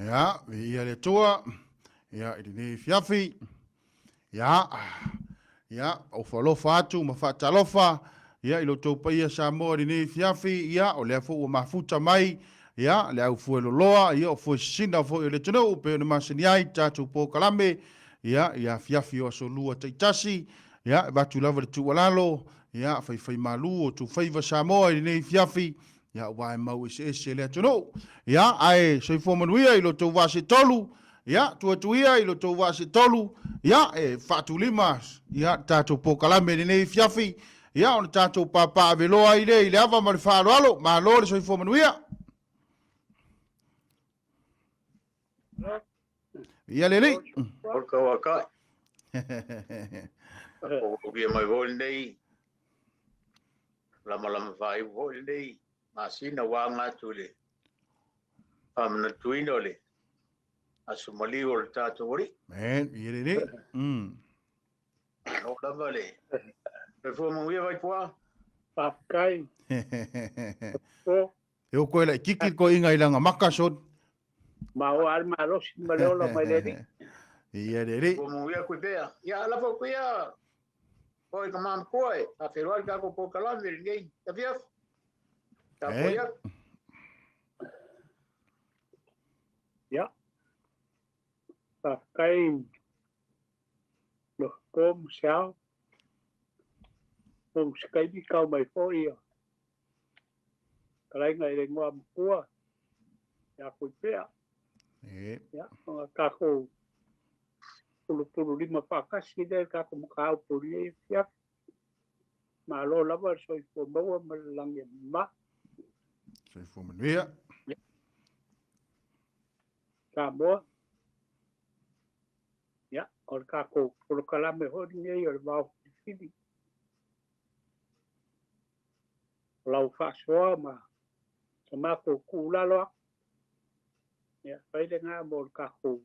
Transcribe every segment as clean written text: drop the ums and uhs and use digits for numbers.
Ya, ia le tua, ia i ni fiafi, ya, ya, o falofa atu, ma fatalofa, ia i lo tau pa ia sa moa ni fiafi, ia, o le afu o mafuta mai, ia, le au fuelo loa, ia, o fue sina fo i le tunu, pe o ni masini ai, tatu po kalame, ia fiafi o aso lua taitasi, ia, batu lava le tu walalo, ia, fai malu o tu faiva sa moa i ni fiafi, ia wai mau ese le tunu, ia, ai, soifo manuia i lo tau vase tolu, ia tuatuia i lo tau vase tolu, ia e fatu limas, ia tatou pokalame ni nei fiafi, ia ona tatou papa veloa i le ava ma le whaaloalo, ma lo le soifo manuia. Ia le nei. Olka waka. O kia mai hoi nei. Lama whai hoi nei. Masina wā ngātu le. Pamana tuino le. Asu mali o le tātou ori. Men, ia le nei. No lama le. Pe fua manguia vai pua. Pakai. E o koe la kiki ko inga ilanga makasod. Ma o al malos maleola mai le. Ia le nei. Fua manguia koe pea. Ia alafa koe ia. Koe ka mam koe. A wheroi ka ko po kalami ngei. Ta fiaf. Ta koe ia. Ya. Pakai. Loh kom siao. Kom skai di kau mai fo ia. Kalai ngai le ngoa mpua. Ya koe pea. Ya. Kako. Pulu lima pakasi dia kako mukau puli fiaf. Malo lava soi fo maua malangi ma. Soifo manuia. Samoa. Ya, or kako pulu kalame hodi ngai or mau fili. Lau fasoa ma. Samako kulalo. Ya, paile ngā mō kako.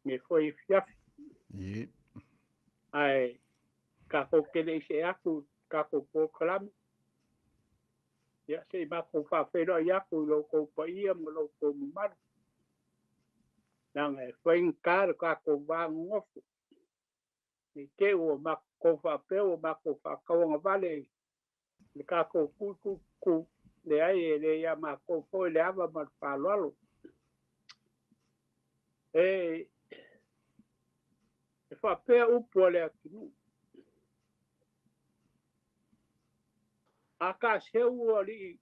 Me foi fiaf. Ai, kako kene se aku, kako po kalame. Ya, se mako whawhero i aku lo ko pa ia mo lo ko maru. Nang e whain kāra kako wā ngofu. Ni ke o mako whapeo, mako whakawanga vale. Ni kako ku. Le ai e le ia mako foi le ava mar whalalo. E whapea upo le akinu. A ka seu ali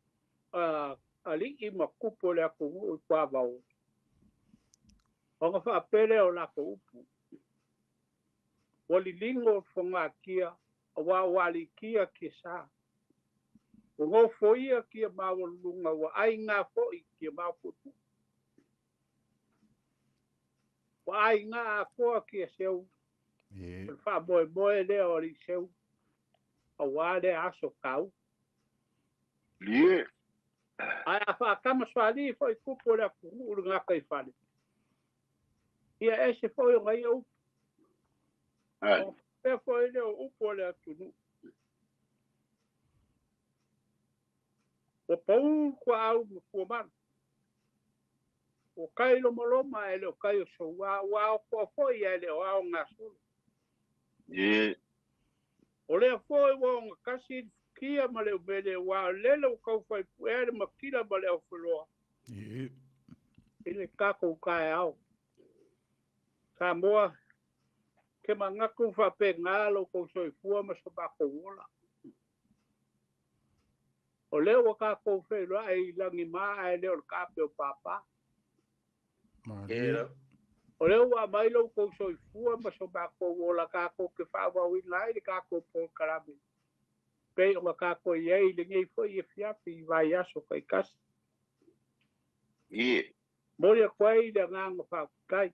i makupo le aku kwa vau. Onga whapele o lako upu. Wali lingo whonga kia, wa wali kia ki sa. Ngo foia kia mawalunga wa ai ngā foi kia maputu. Wa ai ngā koa kia seu. Wha moe lea ori seu. A wale aso kau. Lie. Ai a wha kama swali foi kupo le aku uru ngā kai whale. Ia ese foi o ngai au. E foi leo upo le atunu. O pau kwa au mkua man. O kai lo maloma e leo kai o so wa o kua foi e leo au ngā solo. O leo foi wa o ngakasi kia ma leo mele wa lele o kau fai puere ma kila ma leo fuloa. Ile kako kai au. Ka moa. Ke mangaku whape ngalo ko soifua ma so bako wola. O leo wa ka ko whenua e langi maa e leo kape o papa. O leo wa mailo ko soifua ma so bako wola ka ko ke whawa wina e ka ko po karame. Pei o ka ko iei le ngei fo i fiapi i vai aso kai kasi. Mori a kwai le nganga whakai.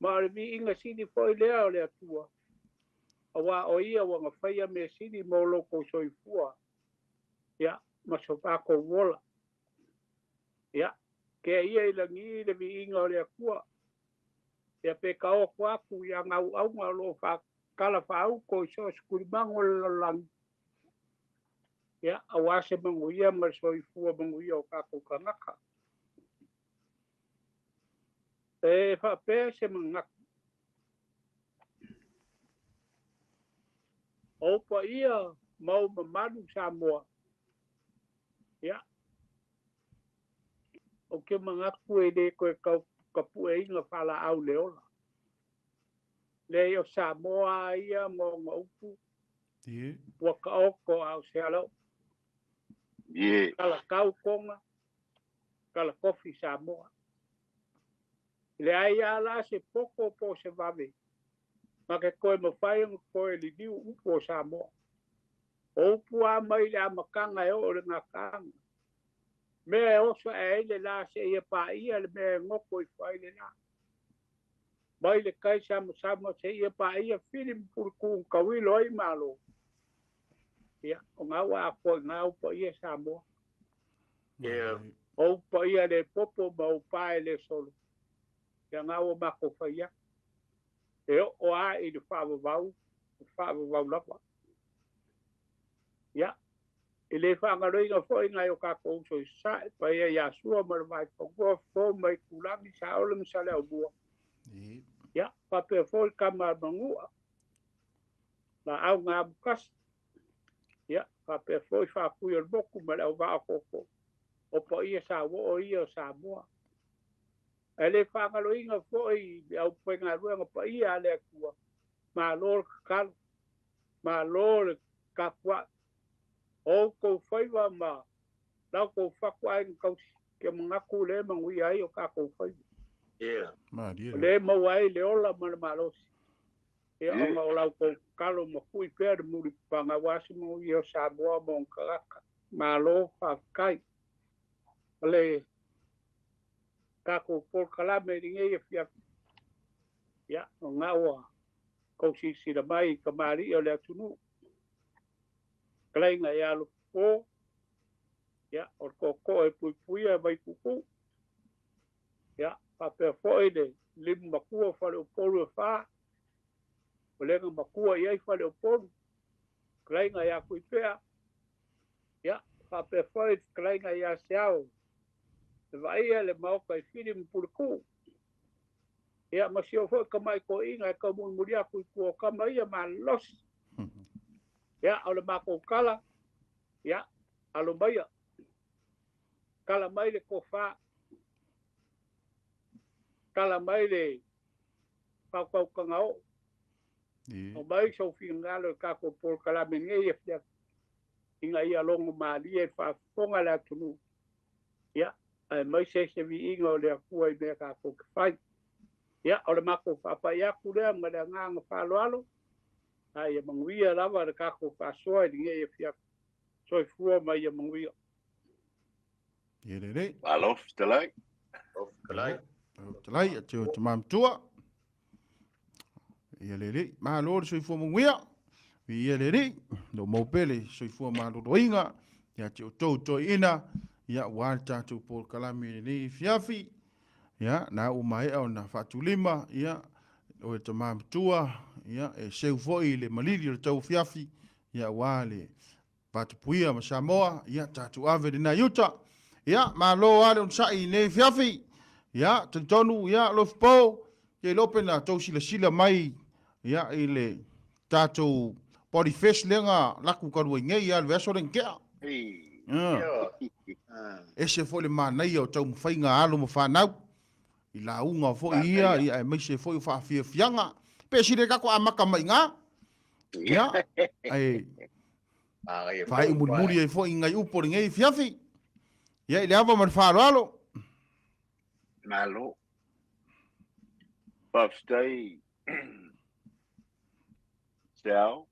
Ma mi inga sini foi lea o le atua. Awa o ia wanga whaia me sini mo loko soifua. Ya, ma so pako wola. Ya, ke ia ilangi le mi inga o le akua. Ya pe ka o kwaku ya ngau au ngalo kala whau ko so skurimango lalang. Ya, awa se manguia ma soifua manguia o kako kanaka. E whapea se mangak. Opa ia mau mamanu Samoa. Ia. O ke mangaku e le koe kapu e inga whala au leola. Le o Samoa ia mo ngaupu. Ie. Waka oko au se alo. Kala kau konga. Kala kofi Samoa. Le ai ala se poko po se vave. Ma ke koe mawhai ang koe li diu upo Samoa. Upu a mai le amakanga e o le ngā kanga. Mea oso e ele la se ia pa ia le mea ngoko I whai le la. Mai le kai sama se ia pa ia filim purku kawilo ai malo. Ia, o ngā wa a koe ngā upa ia Samoa. O upa ia le popo ma upa e le solo. Ia ngā wa mako whaia. E o a I le whāwawau lapa. Ia, I le whangaroi ngā whoi ngai o kako uso I sae, pa ia sua mara mai whakua whō mai kulangi sa olang sa leo bua. Ia, pape whoi kamar mangua. Na au ngā bukas. Ia, pape whoi whakui al boku ma leo vaa koko. O pa ia sa wo o ia o Samoa. E le whangaroi ngā whoi au pui ngā ruanga pa ia le kua. Ma lor kakalo. Ma lor kapua. O kou whaiwa ma, lau kou whakua ai ngau ke mangaku le mangui ai o ka kou whaiwa. Le mau ai le ola mana malosi. E onga o lau kou kalo ma kui pēr muri panga wasi mau I o Samoa mo ngkaraka. Ma lo whakai. Le ka kou por kalame ringe I fia. Ya, o ngā oa. Kou sisira mai ka mari o le atunu. Klainga ia lo po ya o ko e pui mai kuku ya pa pe foi de lim makua fale o polo fa o lenga makua ia fale o polo klainga ia kui pea ya pa pe foi klainga ia seao le vai le mau kai filim pulku ya masio foi kamai ko inga ka muria kui ko kamai ia malos ya o le mako kala ya alo baya kala mai le kofa kala mai le pau kangao o mai so fingalo ka ko por kala menye ya inga ia longo mali e fa fonga la tunu ya ai mai se vi inga le ku ai be ka ko fai ya o le mako fa pa ya ku le ma le nga fa lo ai manguia lava ka ko fa so ai nge fia so fua mai manguia Yerere. Alof telai. Telai atu tamam tua. Yerere. Ma lor so fua manguia. Vi yerere. No mopele so fua ma lo inga. Ya to ina. Ya wata tu por kalami ni fiafi. Ya na umai au na fatulima. Ya o tamam tua. Ya e seu foi le malili o tau fiafi ya wale patupuia ma Samoa ya tatu ave na yuta ya ma lo wale on sai ne fiafi ya tonu ya lofpo ke lopena tau sila mai ya ile tatu body fish lenga laku karu ngai ya verso den ke ese foi le mana yo tau fainga alo mo fanau ila unga fo ia ia me se foi fa fianga pesire kako amaka mai nga ya ai fai mulmuli e fo ingai upo ngai fiafi ya ile ava man fa alo Malo. Pafstai. Sao.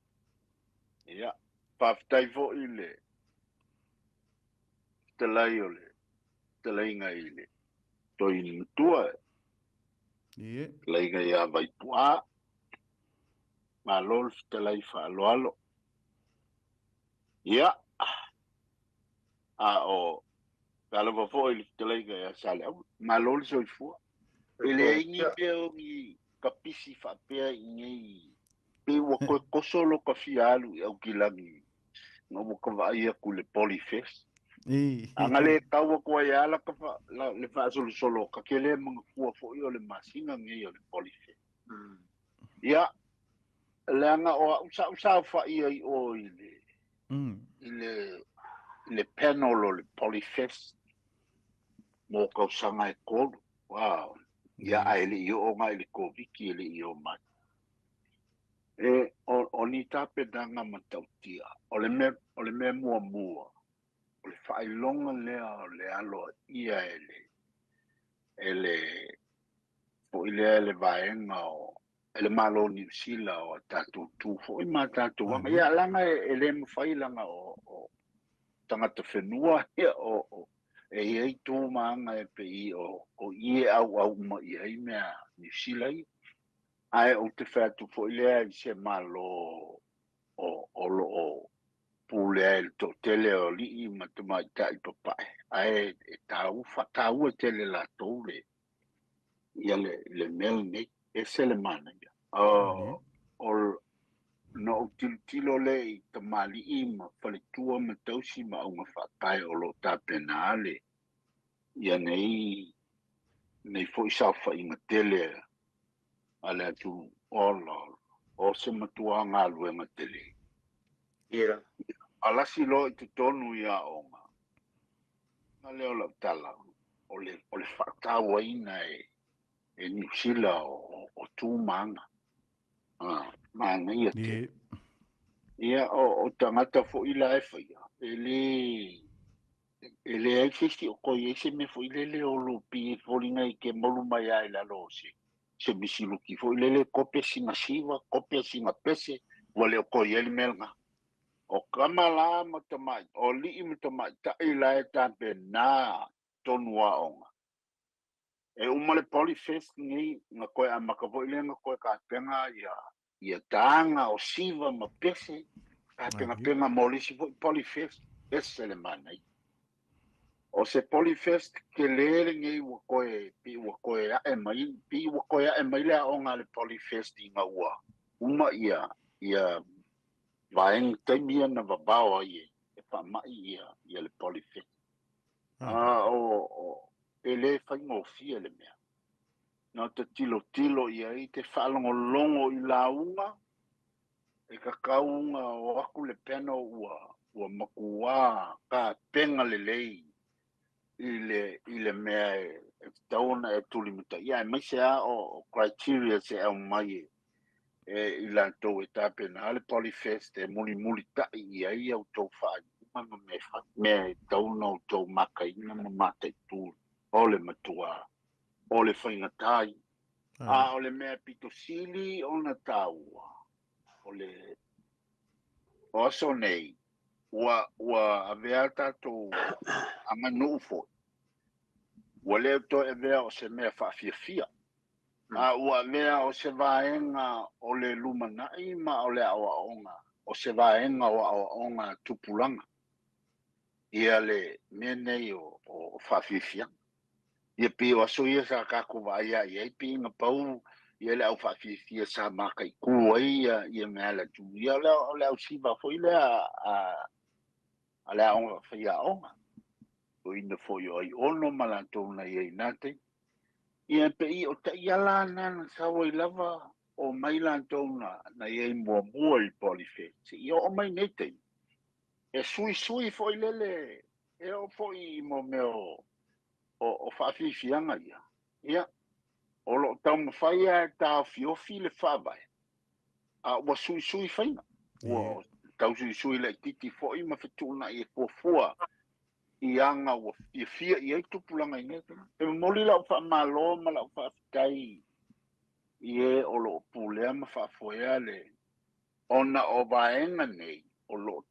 Ya. Pafstai fo ile. Telai ole. Telai ngai ile. Toi tua. ye Telai ngai a vai tua. Malol telai fa alo. Ya. O kalau fo ile telai ngai a sale. Malol so fu. Ele ingi peo ni kapisi fa pea ingi pe wa ko solo ka fialu au kilangi no mo ka vai ku le polyfish anga le taua ko ya la ka le fa solo ka kele mga kua fo yo le masinga nge yo le polife ya le anga o usa fa i o ile panel o le polifest mo ka sanga e ko wow ya ai le yo o ngai le ko viki le yo ma o ni tape danga matautia o le me mua o le whailonga lea o le alo ia ele o ile ele vaenga o ele malo ni sila o tatu tu fo I ma tatu wanga ia langa ele mwhailanga o tangata whenua ia o ei tu maanga e pe I o ie au ma ia I mea ni sila I ai o te whatu fo ile I se malo o lo o pule el to tele o li I matuma tai papai ai tau tele la tole ia le mel ne ese le mana ia o no tilo le I tamali I ma fale tua ma tausi ma unga whakai o lo ta penale ia nei fo isafa I ma tele ale atu o se matua ngā luenga tele Ia. alasi lo I te tonu ia o nga leo la tala o le whakatawa ina e New Zealand o tūmanga maanga ia te ia o tangata fo ila e whaia ele ai fisti o koi e se me fo ilele o lupi fo linga I ke molu mai ai la lo se misiluki fo ilele kope singa siwa kope singa pese wale o koi ele melga o kamala matamai o li matamai ta ila e tampe na tonua onga e umale polifest ngi nga koe a makavo ile nga koe ka penga ia tanga o siva ma pese ka penga molisi polifest ese le manai o se polifest ke lere ngi wa koe a e mai pi wa koe a e mai le onga le polifest I nga ua uma ia vaeng taimia na vabao ai e pa mai ia le polifest o ele whaingo fia le mea na te tilo ia I te whaalongolongo I launga e kakaunga o aku le pena ua makua ka penga le lei I le mea e tauna e tulimuta ia e maise a o criteria se au mai I lantou e tapena ale polifest e muli tai ia au tau whaai me tauna o tau maka ina mata I tū o le matua o le whaingatai o le mea pitosili o na taua o le oso nei ua avea tatou amanu fo ua leo to e vea o se mea whaafiafia ua vea o se vaenga o le lumanai ma o le awaonga o se vaenga o awaonga tupulanga ia le mea nei o whaafiafia ia pi o aso ia sa kako vaia ia pi inga pau ia le au whaafiafia sa maka I kua ia mea la tu ia le au siva fo ile a le aonga whaia aonga o ina fo i oi ono malantou na ia inate ia pe I o ta iala nana sawa I lava o mai lantou na ia I mua I polifest ia o mai netei e sui fo I lele e o fo I mo meo o whaafifianga ia o lo tau mawhaia e tā fiofi le whaabai ua sui whaina ua tau sui le titi fo I mawhetuna I e fuafua I anga ua fia I ei tupulanga I nete e moli lau whaamalo ma lau whaafitai I e o lo pulea ma whaafoea le ona o vaenga nei o lo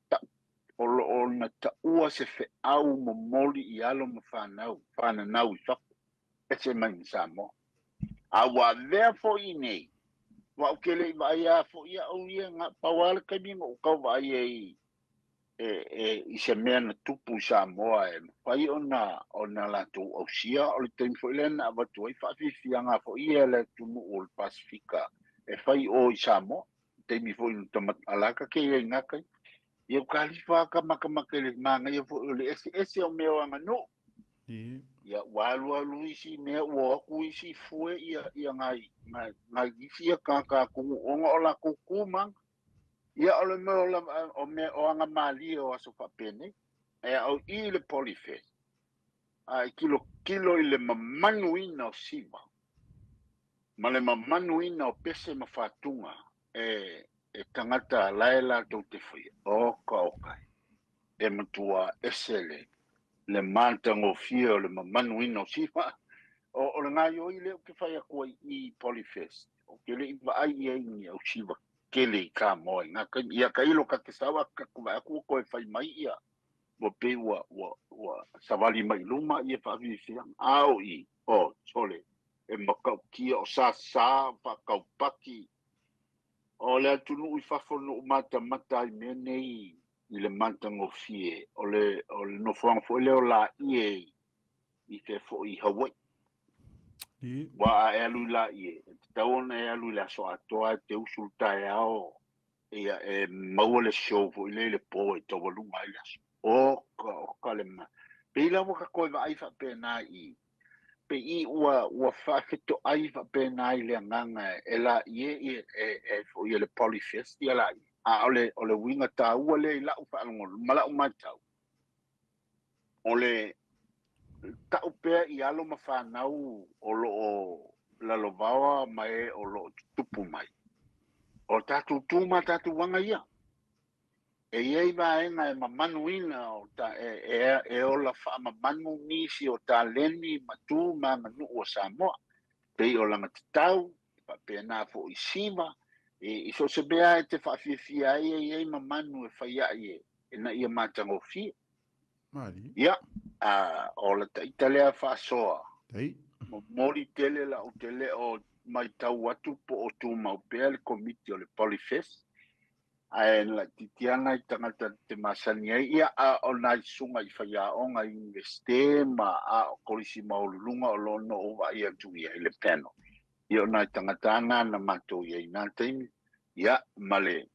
na taua se fe au mo moli I alo ma whananau I whaku e se mai ni Samoa awa vea fo I nei wa ukele I vaia fo ia au ia nga pawale kaminga o kau vaia I se mea na tupu Samoa e whai ona la tau au sia o le teim fo ilena avatu ai whaafifianga fo ia le tunu o le Pasifika e whai o I Samoa teimi fo inu tamat alaka ke ia ingakai Ia kalifa ka le manga ia fo le ese o meo anga no. Ia walu isi mea ua aku isi fue ia ngai gifia ka kungu onga o la kukumang. Ia ole meo o mea o anga mali o aso whapene. Ia au I le Polyfest. Ai kilo I le mamanuina o siva. Ma le mamanuina o pese mawhatunga e tangata laela tau te whai. Oka. E matua esele. Le manta ngofia o le mamanuina o siva. O le ngai o I leo ke whai a kua I Polyfest. O ke le iwa ai ingi au siva kele I ka moe. Ia ka ilo ka ke sawa ka kuwa aku koe whai mai ia. Mo pe ua savali mai luma ia whavi whiang. Au I. O, sole. E makau kia o sa whakau paki. O le atunu I whawhono o mata I mene I le manta ngofie. O le no whang fo leo la I te fo I Hawaii. Wa a alu la I taona e alu la so atoa te usulta e ao e maua le show fo le po e tawa lunga I las. O ka le ma. Pe ila waka koe wa aifa pe na I. Pe I ua whawhito aifa pe na I le nganga e la I e fo I le Polyfest I la I. A ole winga ta ua le I la ufa alongol mala umatau. Ole ta upea I alo mawhanau o lo lalovawa mai o lo tupu mai. O tatu tuma tatu wanga ia. E iei vaenga e mamanuina o ta e ola wha mamanu nisi o ta leni matu ma manu o Samoa. Pei o langa titau, pa pia nā fo I siva, I so se bea e te whawhiawhia e iei mamanu e whaia e na ia mātango fia. Ia, o la ta italea whasoa. Mori tele la o tele o mai tau atu po o tu maupea le komiti o le Polyfest. Ai la titiana I tangata te masani ai ia o nai sunga I whaia o ngai investe ma o kolisi maulunga o lono o wa ia tui ai le peno. Ia o nai tangata ana na mato ia I nā teimi. Ia male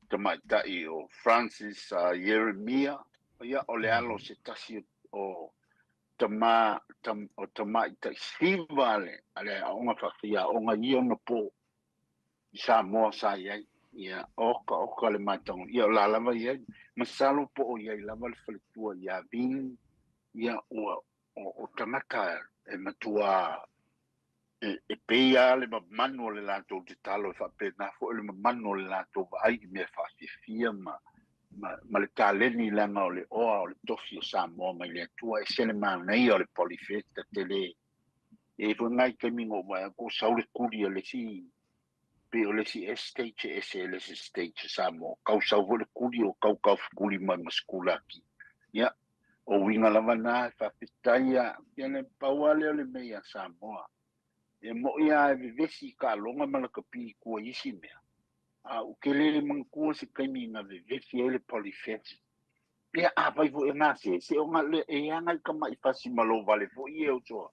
tamaitai o Francis Jeremia. Ia o le alo se tasi o tama I siva ale aonga whawhia o ngai ia na po I Samoa sa iai. Ia oka le matang ia la lava ia masalo po o ia lava le faletua ia vin ia o tangata e matua e peia le manu le lato te talo fa pe na fo le manu le lato ai me fa fia ma le taleni langa o le tofi o Samoa mai le tua e sene nei o le Polyfest tele e fo ngai ke mingo wa ko saule kuri le si pe o le si stage le stage Samoa kau sau le kuri o kau kuri mai maskula ki ia o winga lava na fa pitaia ele pauale o le mea Samoa e mo ia e vesi ka longa malakapi ko isi mea o kelele mangkua se kaimi na vesi ele Polyfest ia vai vo na se o ngale e anga ka mai fasi malo vale vo ia o to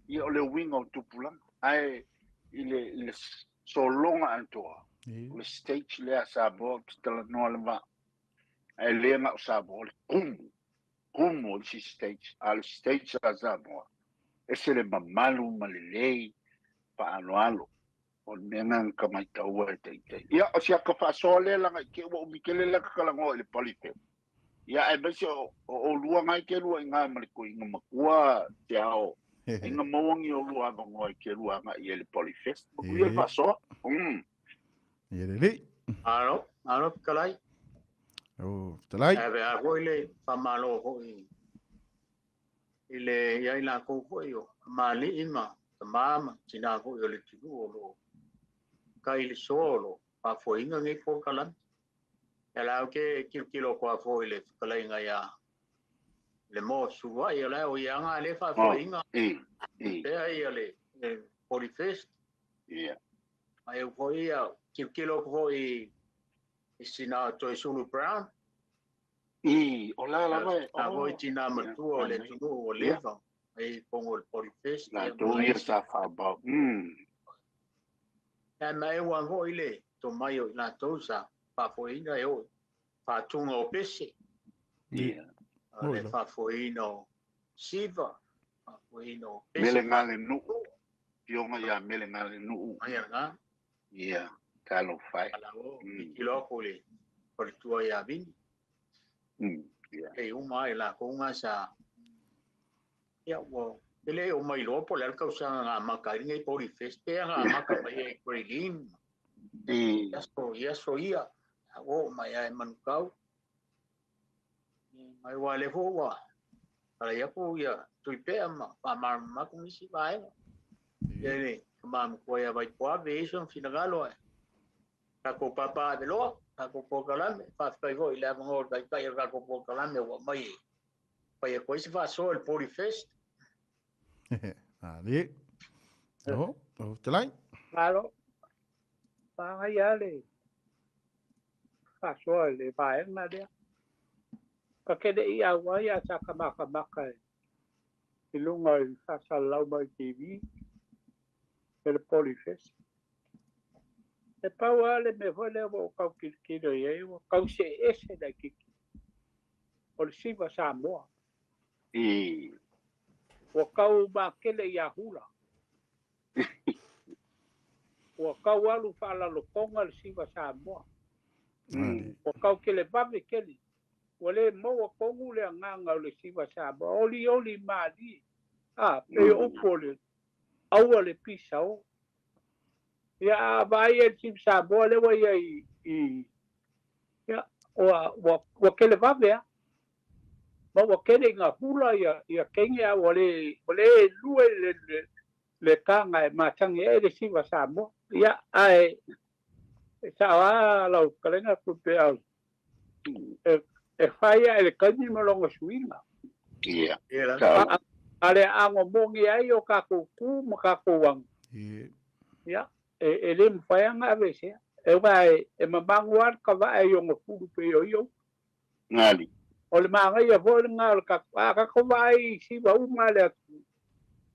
ia o le winga o tupulang ai ile so longa antoa le stage le Samoa tala no lava ai le nga Samoa kumu si stage al stage Samoa ese le mamalu malelei pa alo o menang ka mai tau e te ia o sia ka fa sole la ke o mikele la ka la ngo le Polyfest ia e bese o lua ngai ke lua nga mali ko inga makua te ao inga moangi o lua ngo ke lua nga i le Polyfest ko ia fa so Yerele. Alo kalai. Oh, talai. Ave a goile fa malo ho ile ia ila ko yo mali ima mama tina ko yo le tibu o kai le solo pa foi nga ngai ko kalan ela ke kilo ko fo ile kalai nga ya le mo suwa ia la o ia nga le fa foi nga e ia le Polyfest ia ai ko ia kilo ko i sina to sulu brown o la vai a voi tina matu o le tunu o leva ai pongo el Polyfest la do ia sa fa ba e mai wa go ile to mai o la tosa pa foi nga yo whātunga o pese, Ia. le whafuino siva, whafuino Mele pese. ngale nu. Ionga ia mele ngale nu. Mai ngā, Ia. Kalo fai. ala o, ki loko le tua ia vini. Ia. E uma e la konga sa, ia wo, ele o mai lopo le alkau sa ngā makaringa i pori feste, ngā maka mai e Korilin. Iaso ia, o mai ai manukau. Mai wale ho wa. Para ia po ia tuipea ma ma kumisi vai. Ele kama ko ia vai po aviation finagalo ai. Ka ko papa de lo, ka ko po kalame, fa fa go ile mo vai ka ia ka ko po kalame wa mai. Pa ia ko se fa so el pori fest. Ali. Oh, telai. Claro. Pa ia le. Fa so le vai na dia. Ka kede ia wa ia sa ka maka. Ilunga i fa sa lau mai TV. El polifest. E pau ale me vole o kau kikiro ia o kau se ese da kiki. O le siva Samoa. O kau makele ia hula. O kau alu fala lo konga le siva Samoa. O kau kele bave kele. O le mo o kongu le nganga o le siva Samoa. Oli mali. Pe upo le. Aua le pisa o. Ia vai e siva Samoa le wa ia i. Ia o kele bave a. Ma wa kele ngā hula ia kenge o le lue le kanga e matangi e le siva Samoa. Ia ai sa lau kalenga kupe au. E whaia e le kaini malonga suinga. Ia. Ale ango mongi ai o kako ku ma kako wang. Ia. E le mwhaia ngā vese. E wai e mamanguan ka wa e yonga puru pe yo. Ngali. O le maanga ia vole ngā o kako wai siva uma le atu.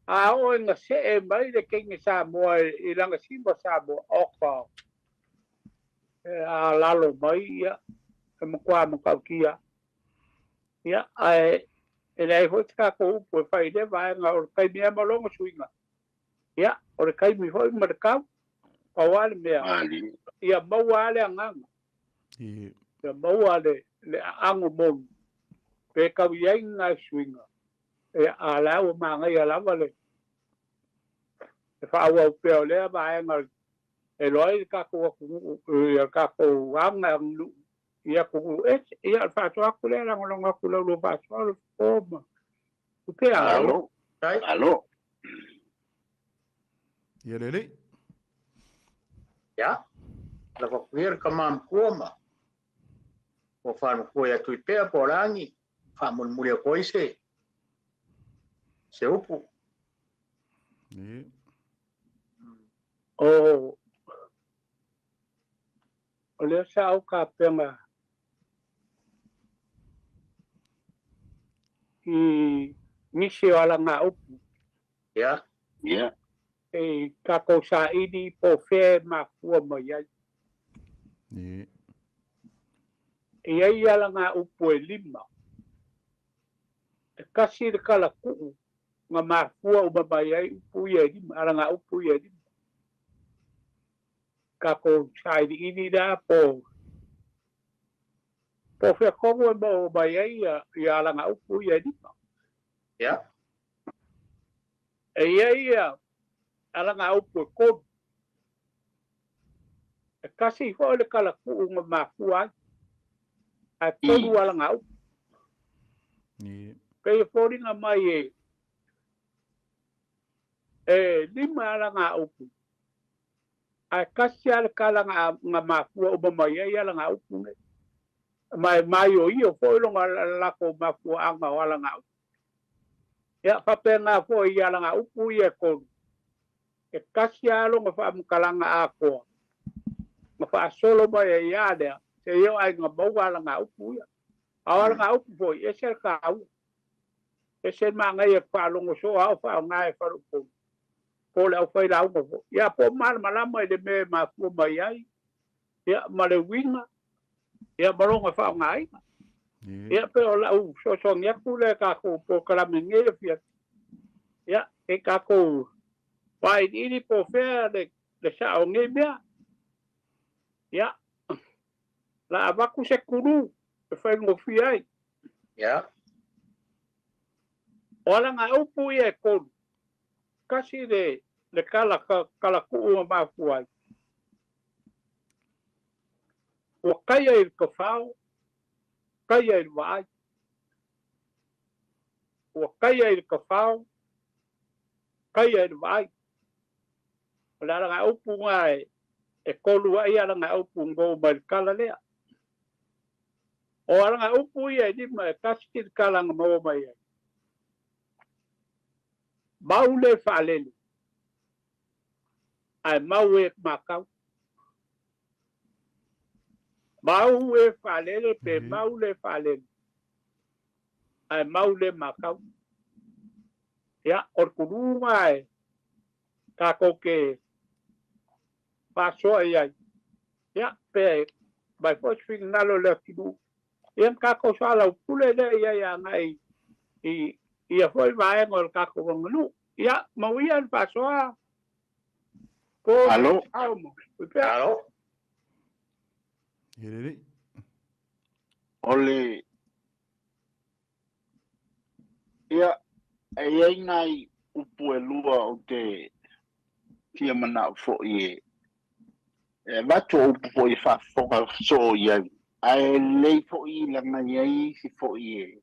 A o nga se e mai le kenge Samoa i langa siva Samoa oka. A lalo mai ia. E makua makaukia. Ia, e nei hoi te kako upo e whai le vai ngā o le kai mea malonga suinga. Ia, o le kai mi hoi marakau. Pawale mea. Ia maua ale anganga. Ia maua ale le ango monu. Pe kau iai ngā suinga. E a lau maanga ia lava le. E whaua upea o lea vai ngā e loi kako anga ngu. Ia kuku ia fato aku le la ngolonga aku le lo fato le forma. Uke alo. Alo. Ia lele. Ya. La ko kuir kamam kuoma. O fanu ko ya tuipea porangi. Famul mulia koise. Se upu. Ia. O le sa au ka penga. I nisi o ala ngā upu. Ya. Ia. E kako sa ini po whē ma kua mai ai. Ia. E ai ala ngā upu e lima. E kasi de kala kuu. Ngā ma kua uma mai ai upu i e lima. Ala ngā upu i e lima. Kako sa ini da po. Po whea kongo e mo mai ai i ala ngā upu i e lima. Ya. E ai ala ngā upu e konu. E kasi ho le kala kuu ngā mākua ai. A konu ala ngā upu. Ia. Pei e pōringa mai e lima ala ngā upu. A kasi ala kala ngā mākua o mai ai ala ngā upu ne. Mai o i o whoilonga lako mākua anga o ala ngā upu. Ia whape ngā fo i ala ngā upu i e konu. E kasi alo ngā whaamukalanga a koa. Ngā whaasolo mai e iadea. Se io ai ngā mau ala ngā upu ia. A ala ngā upu fo i e ser ka au. E ser maa ngai e whaalongo so au whaal ngā e wharupo. Po le au whaila au ngā. Ia po mana malama i le me maa fua mai ai. Ia ma le winga. ia maronga fa ngai ia pe o la u so ngia kule ka ko po kala minge fia ia e ka ko pai ini po fe le sa o nge bia ia la abaku se kuru e fa ngo fia ya ora nga upu ia ko kasi le kala ku ma fuai o kaya il kafau kaya il vai o kaya il kafau kaya il vai la nga upu ngai e kolu ai ala nga upu ngo mal kala le o ala nga upu ia di ma kasi kala ngo mai maule falele ai maue makau maue falele pe maule falele ai maule makau ya orkunuma e ka koke paso ai ya pe vai pois finalo le kidu yan ka ko sala pule le ya ngai ia foi vai ngol ka ko nglu ya mauian paso ko Alo. alo Hiriri. Ole ia ai ngai upu e lua o te tia mana fo i e vato upu fo i fa foka so ia ai lei fo i langa iai si fo i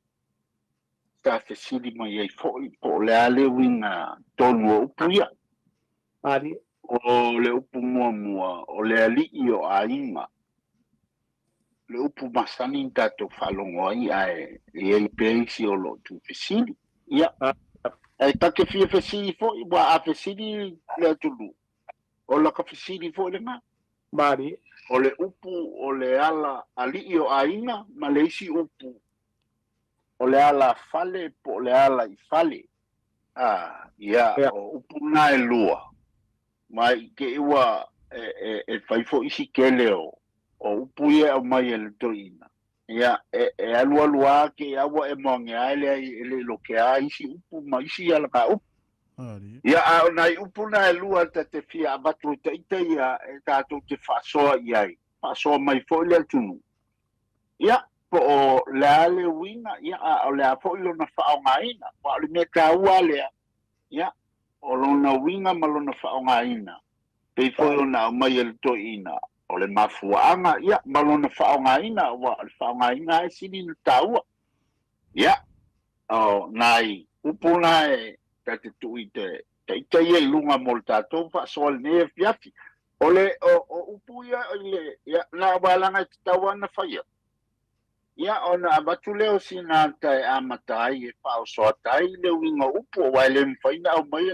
ta te sidi mai iai fo i po le ale winga tonu upu ia ari o le upu mua o le ali i o ainga le upu masani tato falongo ai ai iai peisi o lo tu fesili ia ai take fia fesili fo i wa a fesili le tulu o la ka fesili fo le nga mari o le upu o le ala ali i o ainga ma le isi upu o le ala fale po le ala i fale ia o upu na e lua mai ke iwa e fai fo isi kele o upu ia o mai ele toina ia e alua ke awa e monge ele lo ke a isi upu ma isi ala ka upu Ari. ia a nai upu na e lua te fia abatu te ia e tatou te whasoa iai whasoa mai fo le tunu ia po o le ale winga ia o le a fo ilo na whaongaina wa o le me ka ua lea ia o lona winga ma lona whaongaina pei fo ilo na mai ele toina o le mafuanga ia ma lona whaongaina wa le whaongaina e sini na taua ia o nai upu na e te tui te ia i lunga mo le tātou whasoa le nea fiafi o le o upu ia ia na walanga te taua na whaia ia o na abatu leo sina tai amatai e whao soa tai le winga upu o waile mwhaina au mai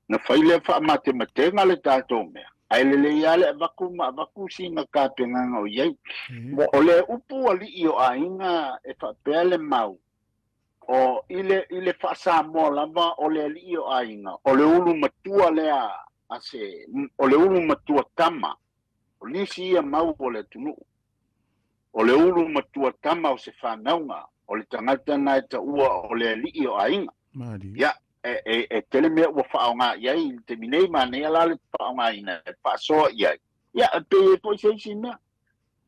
na whaile wha matematenga le tātou mea ai le iale vaku singa ka penganga o iei o le upu ali i o ainga e whapea le mau o ile whasa mo lava o le ali i o ainga o le ulu matua lea ase o le ulu matua tama o nisi ia mau o le tunu o le ulu matua tama o se whanaunga o le tangata na e ta ua o le ali i o ainga Mari. ia e tele mea ua whaonga iai te minei mane ala le whaonga ina e whasoa iai ia pe e po seisi mea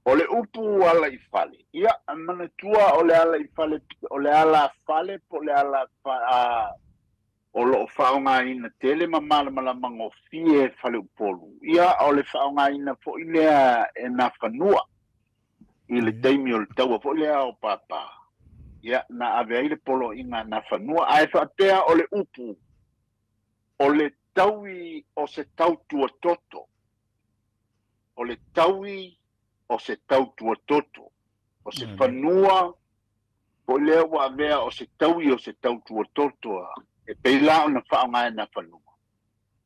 o le upu ala i fale ia mana tua o le ala i fale o le ala fale po le ala o lo whaonga ina tele mamala mango fie fale upolu ia o le whaonga ina po ilea e na whanua i le teimi o le taua po ilea o papa ia na ave ai le polo inga na whanua ai whapea o le upu o le taui o se tau tua toto o le taui o se tau tua toto o se whanua po lea wa avea o se taui o se tau tua toto e peila o na whaonga e na whanua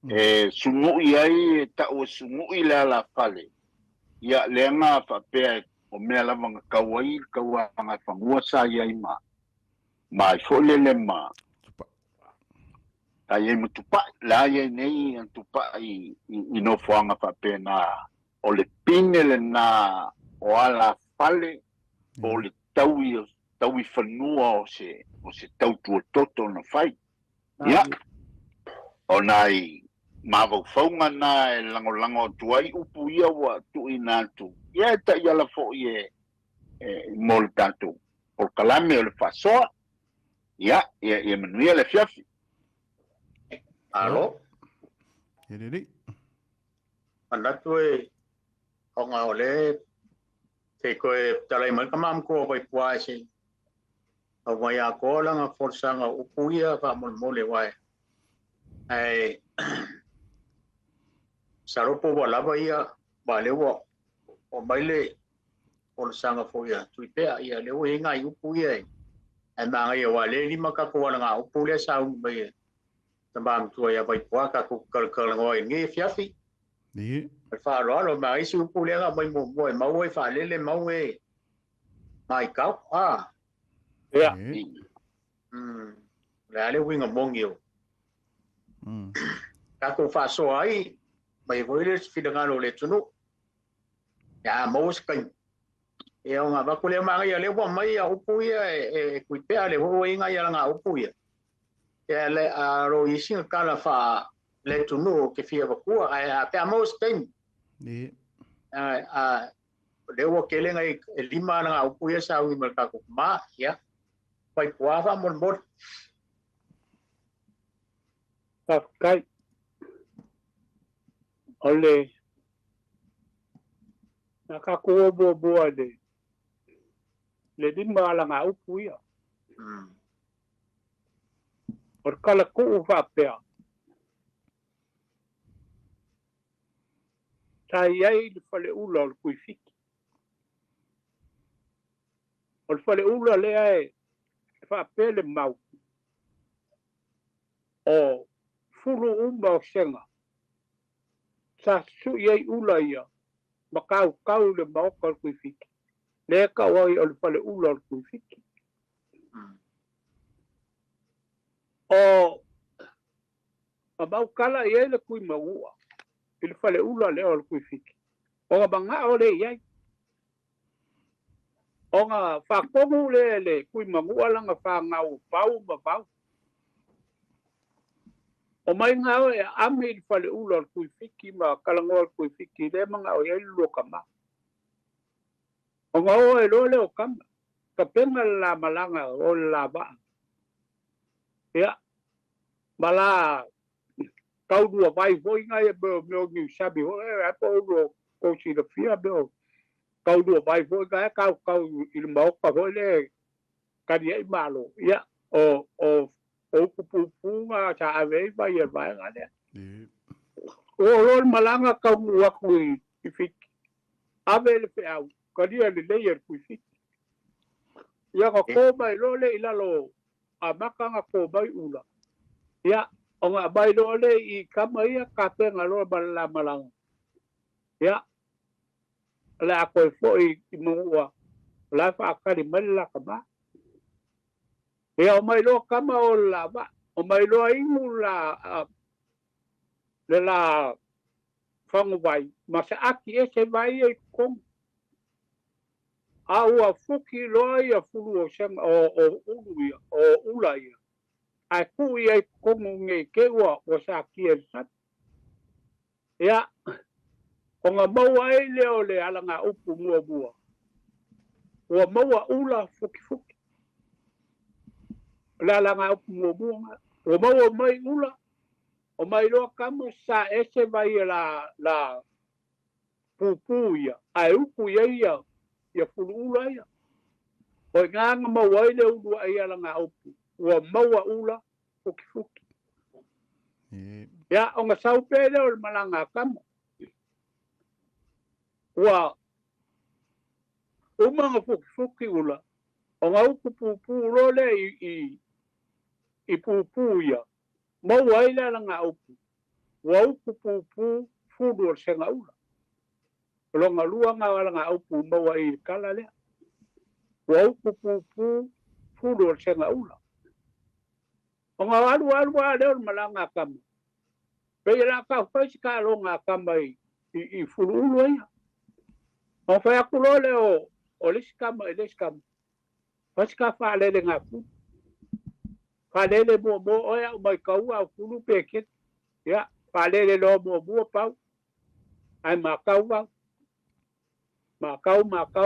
e sumui ai e tau e sumui lea la fale ia leanga whapea o mea lava nga kauai kauanga whangua sa iai ma i folele ma ta iei matupa la iei nei an tupa i no whanga whapea na o le pine le na o ala fale o le taui whanua o se tau tua toto na whai. Ia, o nai mawau whaunga na e lango tuai upu ia wa tu i nātu. Ia ta i ala fo i mo le tātou. O kalame o le whasoa, ia manuia le fiafi. Alo, Riri. manatu o ngā ole, te koe talai mai kamam ko pai puai si. O mai a ko langa forsanga upuia ka mole wai. Ai saropo wala ba ia ba lewa o mai le o sanga fo ia tuipea ia lewa inga i upuia. Ai manga ia wale lima ka ko langa upuia sa un bai. Tambam tua ia pai pua ka ko kal ngoi ngi fiafi. Ni. Fa lo mai su upuia ga mai mo mau e fa le mau e mai kau Yeah. Là le winga mongio. Ka ko fa so ai mai voi le fidanga lo le tunu. Ya mo skan. E nga ba ko le ma ya le bo mai ya upuia e kuipea le ho inga ya nga upuia. E le a ro isin ka la fa le tunu ke fia ba ku a pe mo skan. Ni. Le wo ke le ngai lima nga upuia sa wi mal ka ko ma ya. Pai puava mon Kai ole nakako bo le din malanga upuia or kala ko fa pea tai ai le fale ula o kuifiki o fale ula le ai fa pele mau o fulu umba o senga sa su yei ula ia makau kau le mau kal kuifiki le ka wai o fale ula o kuifiki o mau kala ia le kui maua il fale ula le o kuifiki o banga o le ia o nga fa komu le kui maua langa fa ngau pau ba pau o mai ngau e ame il fale ula kui fiki ma kalango kui fiki le manga o yai lo kama o ngau e lo le o kama ka penga la malanga o la ba ya mala kau dua vai foi ngai e meu ni sabe o e po ro ko si de fia be kau dua vai foi ngai kau il mau ka foi le ka dia malo ya o pupunga cha ave vai e vai ngale o lo malanga ka wa ku ifik ave le pe au ka dia le leer ku ifik ya ko mai lo le ila lo a makanga ko bai ula ya o nga bai lo le I kama ia ka penga lo bala malanga ya la ko fo I mo la fa ka di mala kama ya o mai lo kama o la ba o mai lo ai mula le la fangu vai ma se aki e se vai e kong a ua fuki lo ia fulu o sem o ulu o ula ia ai ku ia kongu nge ke ua o sa ki e sat ya o nga maua e leo le alanga upu mua ua maua ula fuki la alanga upu mua o maua mai ula o mai lo kama sa ese vai la pupu ia ai upu ia ia fulu ula ia o nganga maua e le ulu ai alanga upu ua maua ula fuki ya o nga sau pele o malanga kama ua umanga fuki ula o nga upu pupu lo le I pupu ia maua e le alanga upu ua upu pupu fulu o senga ula longa lua nga alanga upu maua I kala lea ua upu pupu fulu o senga ula o nga alu leo malanga kama pe la ka fai ka longa kama I fulu ulu ia O fa aku lo le o le skam. Paska fa le ngapu. Fa le mo o ya mai kau au kulu peket. Ya, fa le lo mo pau. Ai makau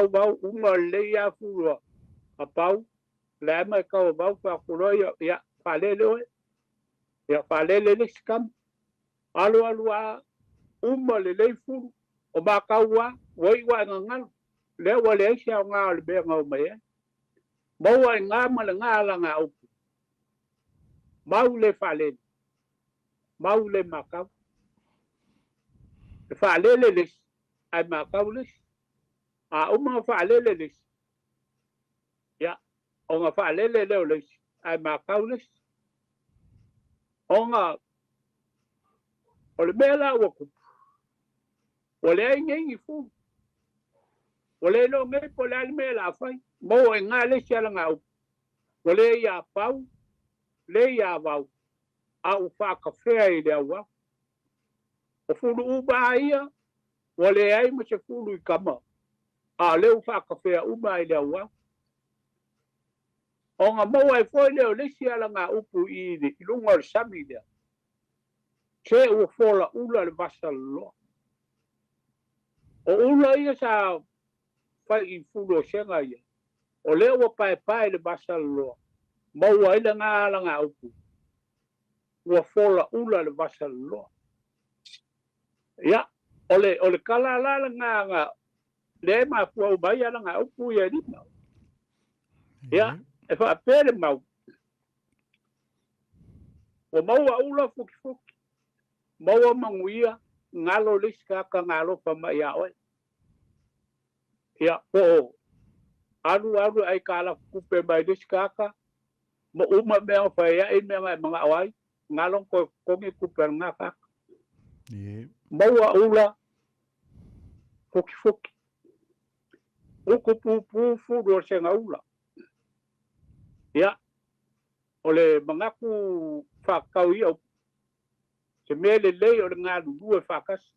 bau uma le ya fu a pau. Le mai kau bau fa aku lo ya fa le ya fa le skam. Alu a uma le fu. O makau woi wa ngal. Le wa le sia nga le be nga mai. Mau ai nga ma le nga la nga o. Mau le falen. Mau le makau. Falen le ai makau le. A uma falen le. Ya, o nga falen le ai makau le. O nga o le mela o ku. O le ai ngi fu. O le no me po le mela fai. Mau ai nga le sia la nga o. O le ya pau. Le ya vau. A u fa kafea i le awa. O fulu uba ia. O le ai ma se fulu i kama. A le u fa kafea uba i le awa. O nga mau ai foi leo le sia la nga upu i le ilunga o le sami lea. Se ua fola ula le vasa loa. O ula ia sa fai i fulu o senga ia. O le ua pae le vasa loa. Mau ai le nga la nga upu. Ua fola ula le vasa loa. Ya, o le kala la nga le ma fua ubai ala nga upu ia lima. Ya, e fa pere mau. O mau a ula fuki. Mau a manguia, ngalo liskaka ngalo pa mai a oi. Ya, po anu ai kala kupe mai liskaka. Mo uma mea fa ya i mea mga awai. Ngalong ko kongi kupe ngaka. Mau a ula fuki. Uku pu do senga ula. Ya, ole mangaku fakau ia se mele lei o le ngā lulu e whakasi.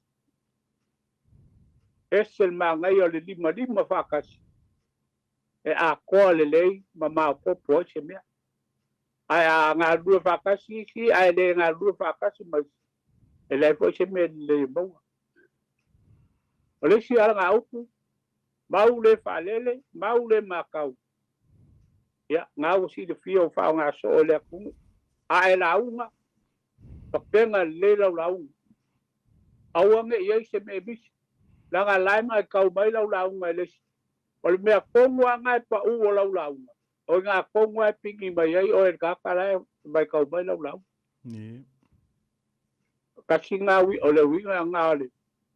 Esel mā ngai o le lima whakasi. E a koa le lei ma mā popo se mea. Ai a ngā lulu e whakasi si, ai le ngā lulu e whakasi ma e lei po se mele lei maua. O le si ala ngā upu, mau le whalele, mau le makau. Ya, ngā usi le fia o whao ngā so o le akungu. A e la unga. Papenga le launga. Awange iei se me bisi. Langa laima e kau mai launga e lesi. O le mea kongua ngai pa u o launga. O ngā kongua e pingi mai ei o e kakara e mai kau mai launga. Kasi ngā o le winga ngā le.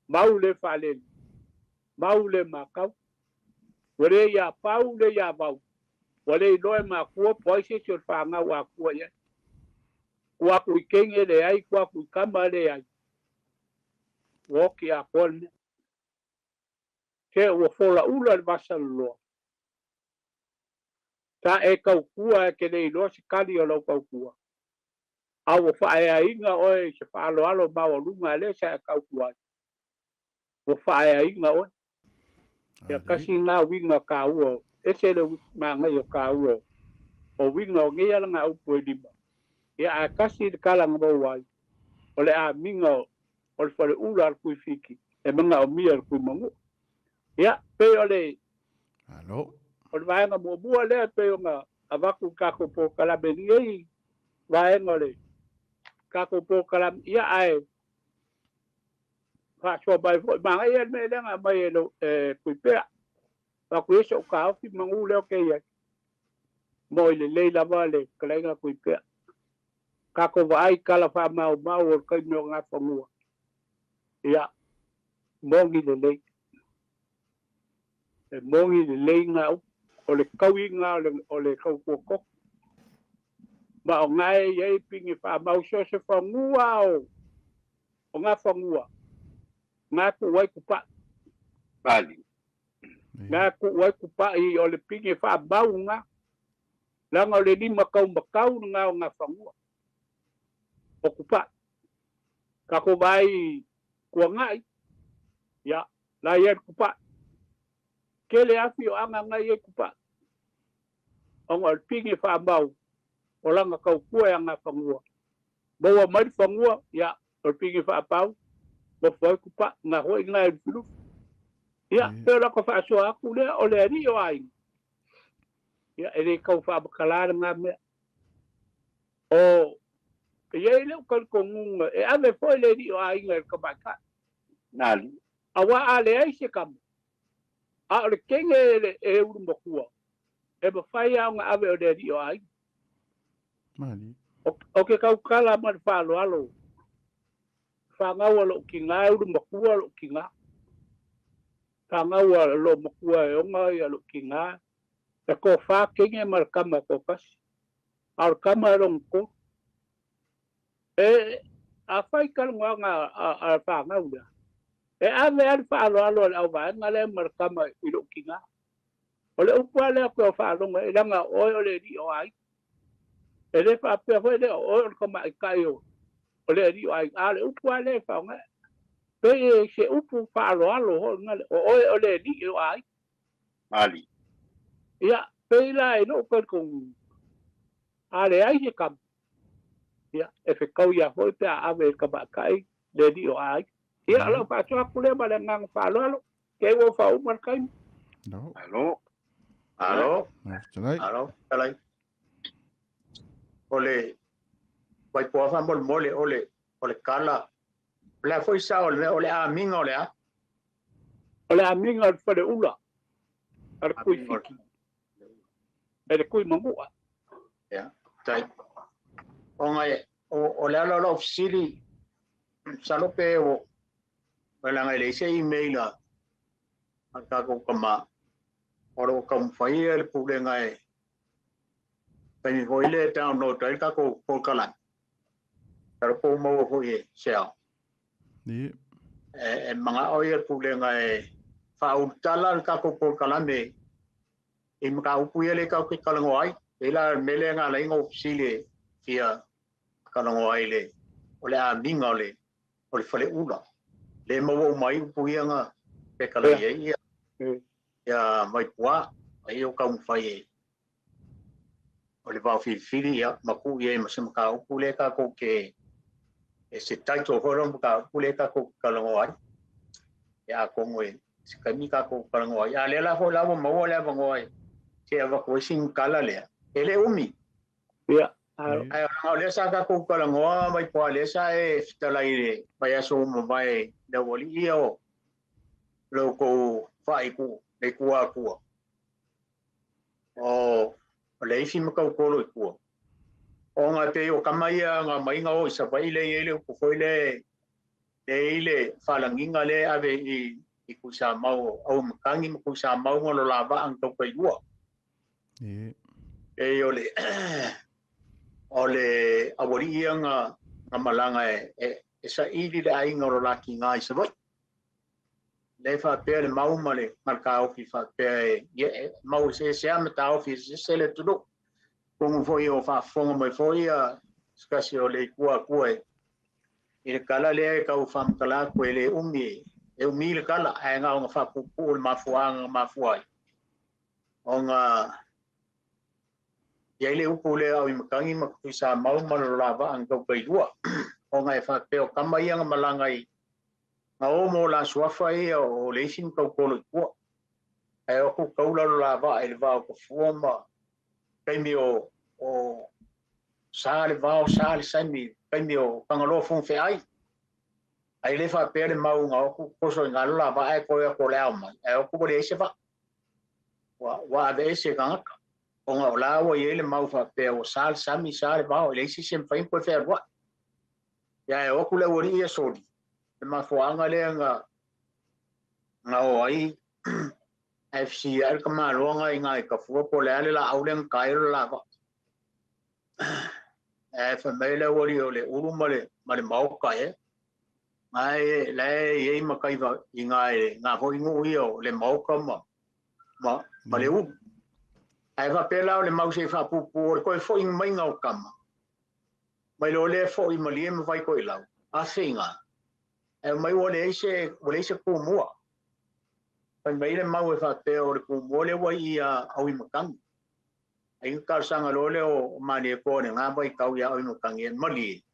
Mau le whalele. Mau le makau. Wale ia pau le ia bau. Wale iloe makua poise se o whanga wakua ia. Kua kui kenge le ai, kua kui kama le ai. Woki a kone. Ke ua fola ula le vasa loa. Ta e kau kua e ke le iloa se kali o lau kau kua. A ua whae a inga oe se whaalo alo maua lunga le sa e kau kua. Ua whae a inga oe. Ia kasi ngā winga ka ua. E se le mangai o ka ua. O winga o ngea langa upo e lima. Ia a kasi de kalanga mau ai. O le a minga o le whare ura al kui fiki. E mga o mia al kui mangu. Ia, pe o le. Alo. O le vaenga mua lea pe o ngā avaku kako po kalame ni ei. Vaenga o le. Kako po kalame. Ia ai. Whaasua bai fo. Manga ia me lenga mai e lo kui pea. Waku ese o ka ofi mangu leo ke ia. Mo i le leila vale kalainga kui pea. Kako vai kala fa mau o kai no nga fangua. Ia. Mongi le lei. E mongi le lei nga o le kaui nga o le kau koko. Ma o ngai ye pingi fa mau so se fangua o. O nga fangua. Nga ku wai kupa. Bali. Nga ku wai kupa i o le pingi fa mau nga. Langa o le lima kau makau nga o nga fangua. Okupa. Kako vai kua ngai. Ya, la ia kupa. ke le afi o anga ngai e kupa onga al pingi fa mau o langa kau kua anga whangua bawa mai whangua ya al pingi fa pau mo foi kupa nga hoi ngai filu ya pe la ko fa so aku le o le ri o ai ya ele kau fa bakala nga me o ye le ko ngunga e ave foi le ri o ai ngai ka baka Nali. awa ale ai se kam a le kenge le e uru mokua e ba fai a nga ave o le ri o ai Mali. o ke kau kala ma fa lo alo fa nga wa lo ki nga uru mokua lo ki nga fa nga wa lo mokua e nga ya lo ki nga e ko fa kenge mar kama ko kas al kama long ko e a fai kal nga a fa nga ula e ave al fa lo alo au va nga le mar kama i lo ki nga o le upa le ko fa lo nga nga o le ri o ai e le fa pe foi le o ko mai kai o le ri ai ale upa le fa nga pe se upu fa lo alo nga o le ri o ai Mali. ya pe la e no ko ale ai se kam ya e fe kau ya foi pe ave ka ba kai le ri o ai ya lo fa so ku le ba le ngang fa lo alo ke wo fa u mar kai No. Alo. Alo, No, tonight. alo, kalai. Ole, vai po fa mol mole ole kala. La foi sa ole a minga ole a. ole a minga fa de ula ar ku fiki e ku mangu Ya, tai. Onga ole ala lo siri salope o wala ngai le se email a ka ko kama oro kam fai el pule ngai pen hoile down no tai ka ko kala tar po mo ho ye sia Ni. e manga o ye pule ngai fa u tala ka ko kala me e mga upu ye le ka ko kala ngoi ela mele nga lai ngo sile fia kala ngoi le ole a minga le ole fale ula le mo mai upu ye nga pe kala ye ya mai pua ai o ka fai o le va fili ya maku ye masem ka upu le ka ko ke e se tai to horon ka upu le ka ko kalongo ai ya ko ngoi se ka mi ka ko kalongo ai ya le la ho la mo le va ngoi se va ko sin kala le ele umi ya ai o le sa ka ko kalongo mai pua le sa e stala ile vai aso mo vai da woli io lo ko fai ku le ku o le isi maka ukolo i kua. O ngā te o kamaia ngā mainga o isa pai le ele ko foi le ile whalanginga le ave i kusa mau au makangi ma kusa mau ngolo lava ang tau kai ua. E o le awari ia ngā malanga e sa ili le ai ngoro laki ngā isa vai. Le fa pe le mau male marka o fi fa pe mau se amata o fi se le tudo como foi o fa fonga mai foi a skasi o le kua e kala le ka o fam kala ko le umi e umi le kala ai nga o fa pu ma fuai o nga ye le upu le au makangi ma ku sa mau malo lava ang ko kai dua o nga fa pe o kamai nga malangai na o mo la suafa e o le sin ka ko ko e o ku ka la la va e va ko forma kai mi o sale sai mi kai mi o pangalo fun fe ai le fa pe le mau nga o ku so nga la va e ko le ama e o ku le se va wa de se nga o nga la o ye le mau fa pe o sami sale va o le si sem fa po fe wa ya e o ku le ori e so ma fuanga le nga o ai FC al kama longa inga ka fu po le la aulen kai la ba e fa mele wori ole uru male mau kai ai le ye ma kai va inga nga ho ingu io le mau kama ma le u ai va pela le mau se fa pu ko fo in mai nga kama mai lo le fo i mali me vai ko ila a singa e mai wole se ko mua pai mai le mau e fa pe o le ku mo le wa ia au i makang ai ka sanga lo le o mani e ko ne nga bai kau ia au i makang e mali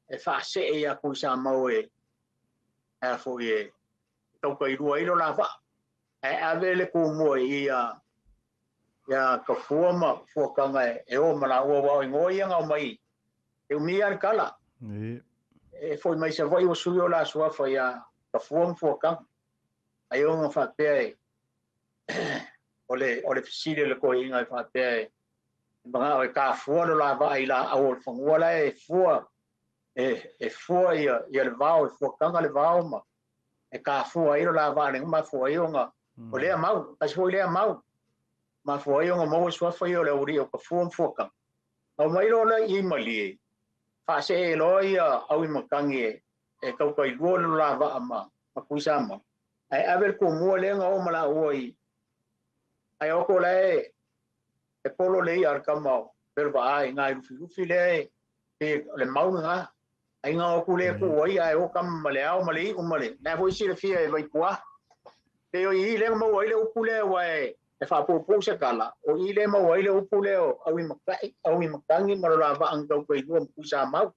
e fa se e ia ku sa mau e a fo e tau kai rua i lo la fa e ave le ku mo ia ya ka fuama fuakanga e o mana ua wa ngoi nga mai e mi an kala e foi mai se vai o suyo la sua fa ya ka fuakanga ai o fa pe ole fisile le ko inga fa pe mga o ka fua la va ai la au fangua la e fua ia le vao e fuakanga le vao ma e ka fua i la va le ma fua i nga o le mau as foi le mau ma foi nga mo so foi o le uri o ka fuaka au mai lo la i mali fa se lo ia au i makangi e kau kai go la va ama ma kusama ai avel ko mo le nga o mala oi ai o ko le e polo le ar kama per va ai nga i fi le le mau nga ai nga o ku le ku oi ai o kam male au mali o male na foi si le fi e vai kwa te o i le mo oi le o ku le wai e fa po se kala o i le mo ile upu le o au i makangi ma la va ang kau kai no pusa mau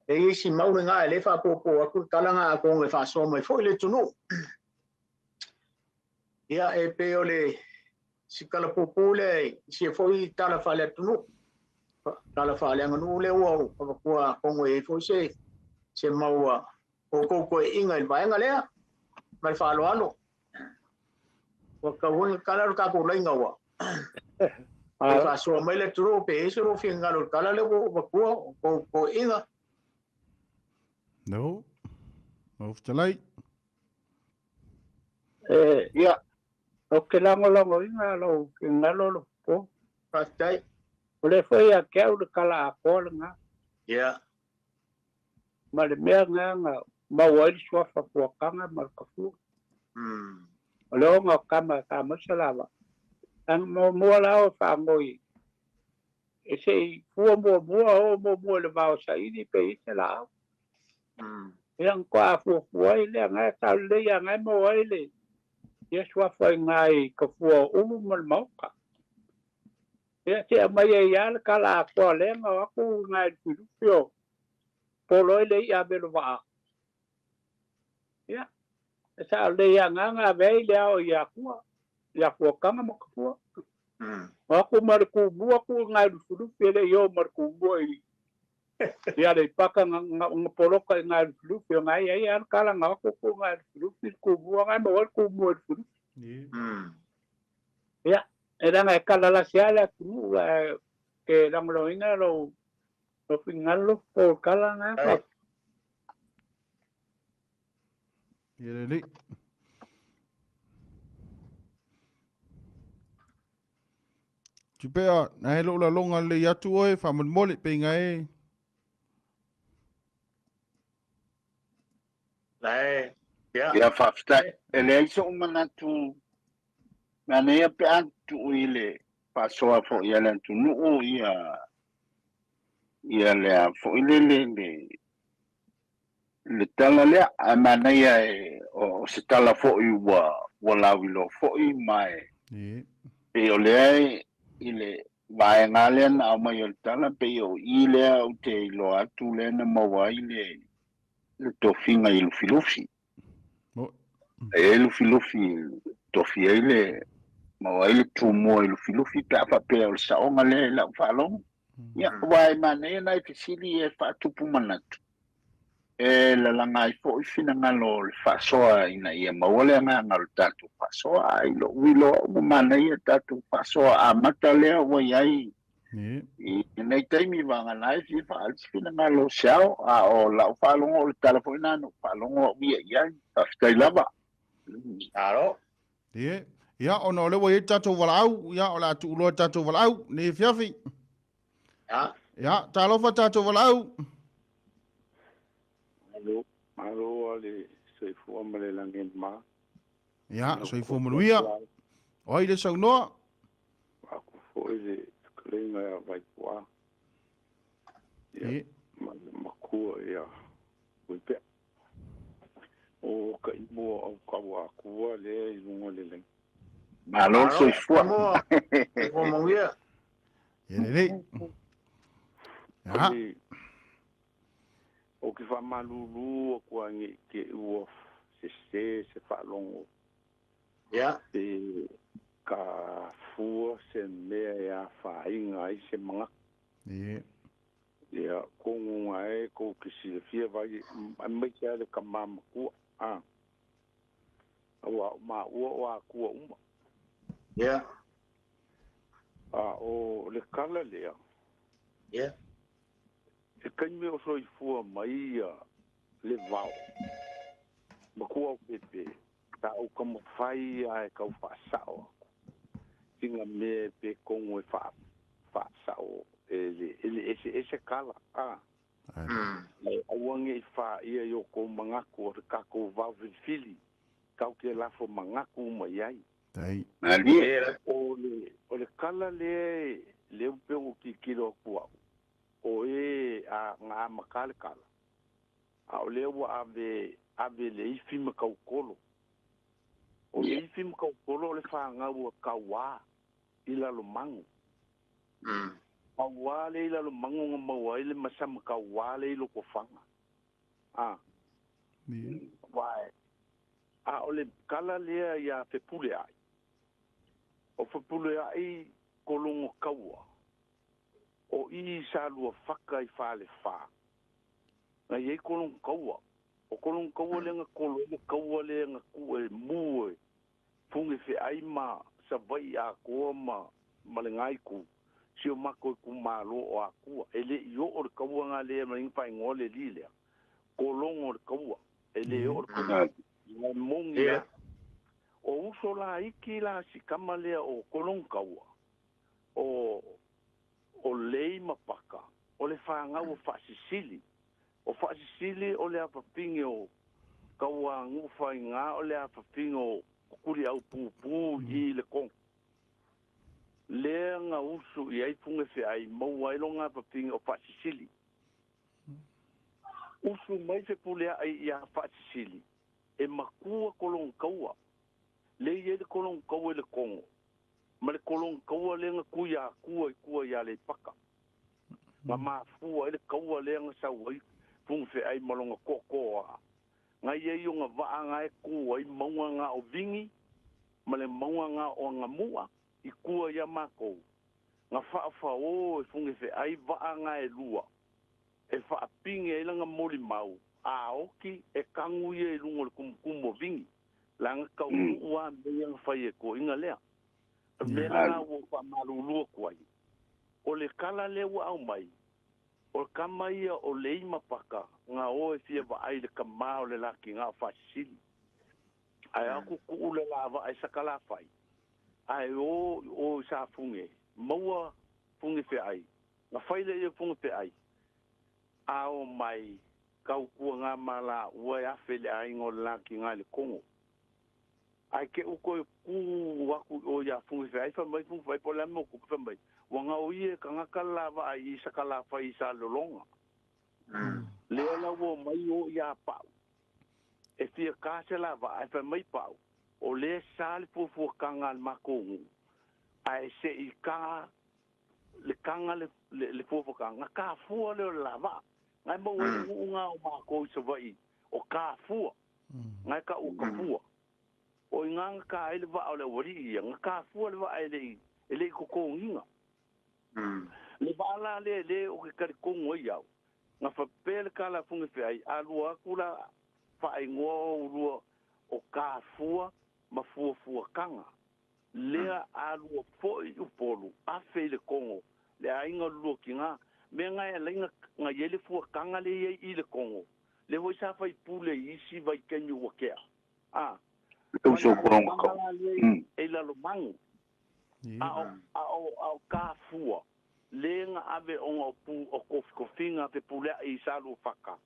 e i si mau nga le fa po aku kala nga ko nge fa so mai fo le tunu ia e pe o le si kala po le si fo i tala fa le tunu tala fa le nganu le o ko nge fo se mau ko inga il va nga le mai fa lo alo ka won kala ka ko lai ngawa ai fa so mai le tro pe so ro fi ngalo kala le ko inga no of talai ya o ke lango inga lo ke ngalo lo po fa tai ole foi a ke o kala a ko nga ya ma le mea nga ma wai so fa po kanga ma ka fu ole o nga kama ka masalava ang mo la o fa ngoi e sei fu mo le va sa i di pe se la yang kwa fu ai le nga ta le ya nga mo ai le ye so fa ngai ka fu o mo mo ka ye te mai ya le kala ko le nga ku ngai fu pio polo le ya be lo va ya sa le ya nga ve le o ya ku kama mo ka fu aku marku bua ku ngai fu pio yo marku bua ya le paka nga poloka ngai fu pio ngai ya kala nga ku ngai fu ku bua ngai mo ku mo fu ya era ngai kala la sia la ku ke lang lo inga lo finalo po kala nga pa Yeleli. Tupea, na he lo la longa le yatu oe, wha mon mole pe ngai. lai ya Ia whaftai. E le aiso umanatu. Mea nea pe atu i le pasoa fo ia le atu nuu ia lea fo i le tala lea. A mana ia o se tala fo i wa lawilo fo i mai. E o lea i le vae ngā lea na au mai o le tala pe o i lea o te ilo atu lea na maua i le tofinga i lufilufi. E lufilufi tofi ai le ma ele tu mo ele filufi pa papel sa o ngale la falong ya wai mane na fisili e fa tu pumanatu e la langa i fo fina ngalo fa soa ina ia ma ole nga ngal tatu fa soa ai lo wilo mane ia tatu fa soa a matale o yai i nei taimi vanga nai fi fa al fina ngalo sao a o la falong o telefona no falong o ia ia fa stai lava aro Ya, ono le wai tato walau, ya o la tu ulo tato walau, ne fiafi. Ya, talofa tato walau. Alo, ale soifua ma le langen ma. Ya, soifua manuia. Oi le sau noa. Aku fo le klenga vai kua. Ya, makua ya. Uipe. o ka i mo au kawa kua le i lunga le le. Malo so fua. Mo mo ia. Ia le. Ya. O ki fa malulu o kua ngi ke ua se fa longo. Ya. E ka fua se mea ya fa inga i se manga. Ia. Ia kongu ngai ko ki si fia vai mai kia le ka mama kua. Awa ma ua kua uma. Ya. O le kala lea. Ya. E kaime o soi fua mai le vau. Ma kua o pepe. Ta o ka mawhai a e kau whaasao. Tinga me pe kongu e whaasao. Ese kala. Awange i wha ia i o ko mangaku o te kako vau fili. Kau ke lafo mangaku mai ai. Tai. O le kala le upe o ki kilo kua. O a ngā makale kala. A o le ua ave le ifi makau kolo. O le ifi makau kolo le whangau a kaua i lalo mangu. Kaua le i lalo mangu ngā maua i le masama kaua le i loko whanga. Wae. A o le kala lea i a whepule ai. O whepule ai kolongo kaua. O i sa lua whaka i whale wha. Nga iei kolongo kaua. O kolongo kaua le nga kolongo kaua le nga kue mue. Fungi whi aima sa vai a koa ma le ngai ku. Sio mako i kumalo o a kua. E le i o le kaua nga le ma ingwhai ngole li lea. Kolongo le kaua. E le o le kaua. Nga mongi a. O uso la iki la si kama lea o kolongo kaua. O lei mapaka. O le whangau o whaasisili. O whaasisili o le apapingi o kaua nguwhai ngā o le apapingi o kuri au pūpū i le kong. Lea ngā usu i aipunga whi ai mau ailo ngā apapingi o whaasisili. Usu mai se pulea ai i a whaasisili. E makua kolong kaua. Le i le kolong kaua le kongo. Ma le kolong kaua le nga kuia kua i kua ia le paka. Ma mafua le kaua le nga sa wai pung fe ai malonga kokoa. Nga i o nga waa nga e kua i maua nga o vingi. Ma le maua nga o nga mua i kua ia mako. Nga whaafa o e fungi fe ai waa nga e lua. E whaapingi e langa moli mau. A oki e kangu ia i lungo le kumukumo vingi. Langa kau ua mea nga whai e ko inga lea. Mea nga ua whamarulua kuai. O le kala le ua au mai. O le kama ia o le ima paka. Nga o e fia wa ai le kama o le laki ngā whaasili. Ai aku ku le lava ai sakala whai. Ai o sa funge. Maua funge fe ai. Nga whai le ia funge fe ai. Ao mai. Kau kua ngā mala ua e awhi le ai ngō laki ngā le kongo. Ai ke uko e ku waku o ia fungi whai whamai fungi whai po le mo kuku whamai. Wanga o ie ka ngaka lava ai i sakala whai i sa lolonga. Lea la wo mai o ia pau. E fia kāse lava ai whamai pau. O le sāli pufua kanga al makongu. Ai se i kā le kanga le pufua kanga. Ka fua leo lava. Ngai mau e unga o mako i sa vai. O ka fua. Ngai ka o ka fua. O nganga ka ele va o le wari ia nga ka fu le va ele ko ko nginga le bala le o ke kari ko ngoi au nga fa pel kala fungi fe ai alu akula fa ai ngo ru o ka fu ma fu kanga le alu fo u polu a fe le kongo le ai nga lu ki nga me nga ele nga yele fu kanga le i le kongo le ho sa fa i pule i si vai kenyu wa ke Eu sou pronto. E la lo mangu. Ao ka fua. Lenga ave onga pu o kofinga te pulea i salu whaka.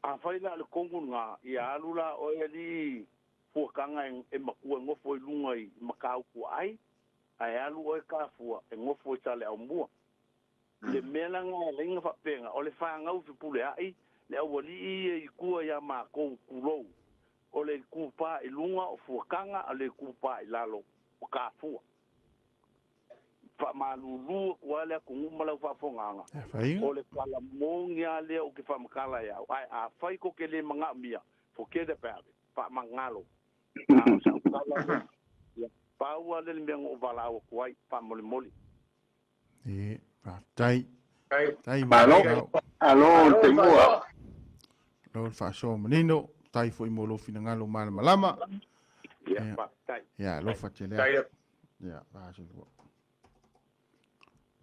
A whaila le kongu ngā i alula o e li fuakanga e makua ngofo i lunga i makau ku ai. Ai alu o e ka fua e ngofo i tale au mua. Le mela ngā e lenga whapenga o le whangau te pulea i le awali i kua ia mā kou kulou. o le kupa I lunga o fuakanga o le kupa I lalo o kafua. Fa malulu wale kungumala fa fonganga. Fai. O le kala mongia le o ke fa makala ya. Ai a fai ko ke le manga mia. Fo ke de pa fa mangalo. A sa kala. Ya pa wale le mengo o vala o kwai fa mole mole. E tai. Kai. Tai Alo. mau. Alo, te mua. Lo fa so menino. Tai foi mo lo fina ngalo mal malama. Ya pa tai. Ya lo fa tele. Kai. Ya fa so.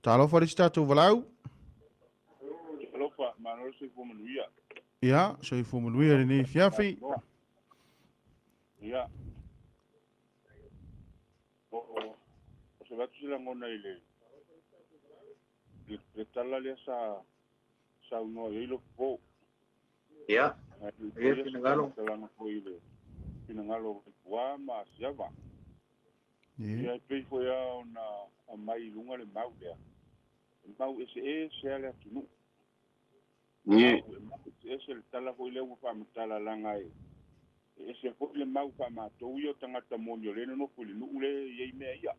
Talo fa rista tu valau. Alofa, manolo se fo manuia. Ya, so i fo mo luia ni fiafi. Ia. O se vatu sila ngona ile. Le tala le sa uno ile po. Ya. Ia pinangalo. tala no po ile. Pinangalo wa ma siava. Ia. Ia pe fo ya na a mai lunga le mau le. Mau ese ale tunu. Ie. Ese le tala fo ile fa matala langa e. Ese fo le mau fa ma to yo tangata monyo le no fo le nu le ye me ia.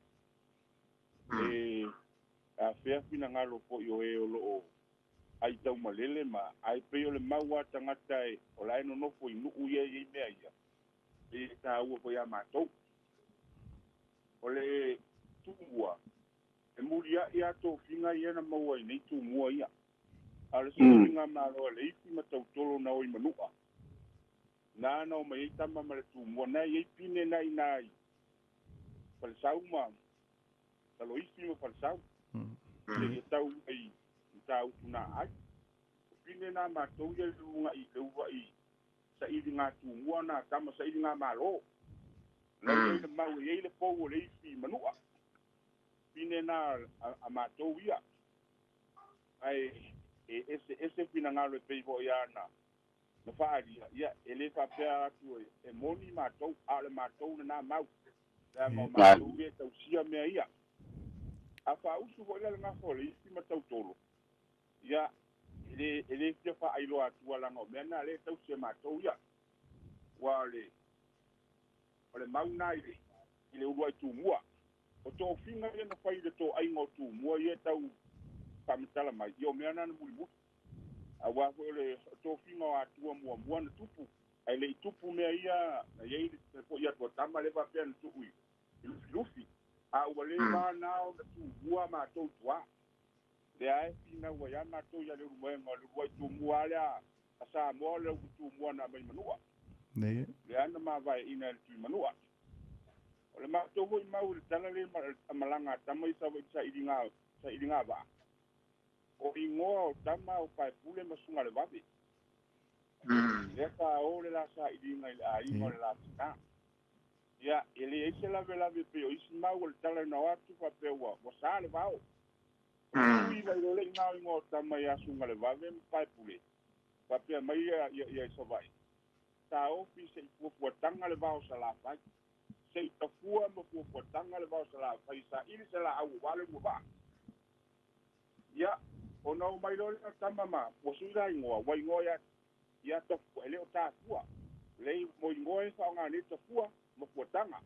A fea fina ngalo fo yo e o lo ai tau malele ma ai pe o le mau tangata e o la no fo i nu ye me ia. E ta u fo ya ma to. O le tuua. E muria ia to finga ia na mau ai nei tu mua ia. Ala se finga ma lo le ifi ma tau tolo na oi manua. Na o mai tama ma le tu mua na ye pine nai nai. Pal sau ma. Talo ifi ma pal sau. Le tau ai tau tuna ai. Pine na ma tau ye lunga I le uwa I. Sa ili ngā tu mua na tama sa ili ngā malo. Na ye le mau ye le pou le ifi manua. Pine na a matou ia. Ai ese pina ngalo pe vo ia na faali ia ele fa pea tu e moni matou ale matou na mau. Ya mo matou ia tau sia me ia. A fa usu vo ia nga fo le ifi matou tolo. Ia ele kia fa ailo atu ala ngo me na le tau sia matou ia. Wale ole mau na ile uruai tu mua. O tō whinga e na whai le tō aingo tū mua i e tau pamitala mai. I o mea nana muli mutu. A wako ele tō whinga o atua mua na tupu. Ai le I tupu mea ia na iei le po ia tua tama le wapea na tupu I lufi. A ua le wā nao na tū mua ma tō tua. Le ae whina ua ia ma tō ia le rumoenga le ruai tū mua lea a sa moa le tū mua na mai manua. Le ana ma vai ina le tū manua. O le mātou hoi mau le tala le malanga tama I sa iringa wa. O ingoa o tama o pai pule masunga le wabe. Le ka o le la sa iringa I le a ingo le la tina. Ia, ele eise lave pe o isi mau le tala na watu pa pe wa sa le wao. O kui vai le inga ingoa o tama I asunga le wabe pai pule. Pa pe mai ia isa vai. Ta ofi se I tanga le wao sa la pai. Se tafua mo ko tanga le ba sala faisa ili sala au wale mo ba ya ono mai lo tama ma mo sura ingoa wa ingoa ya tafu ele o tafua le mo ingoa fa nga ni tafua mo ko tanga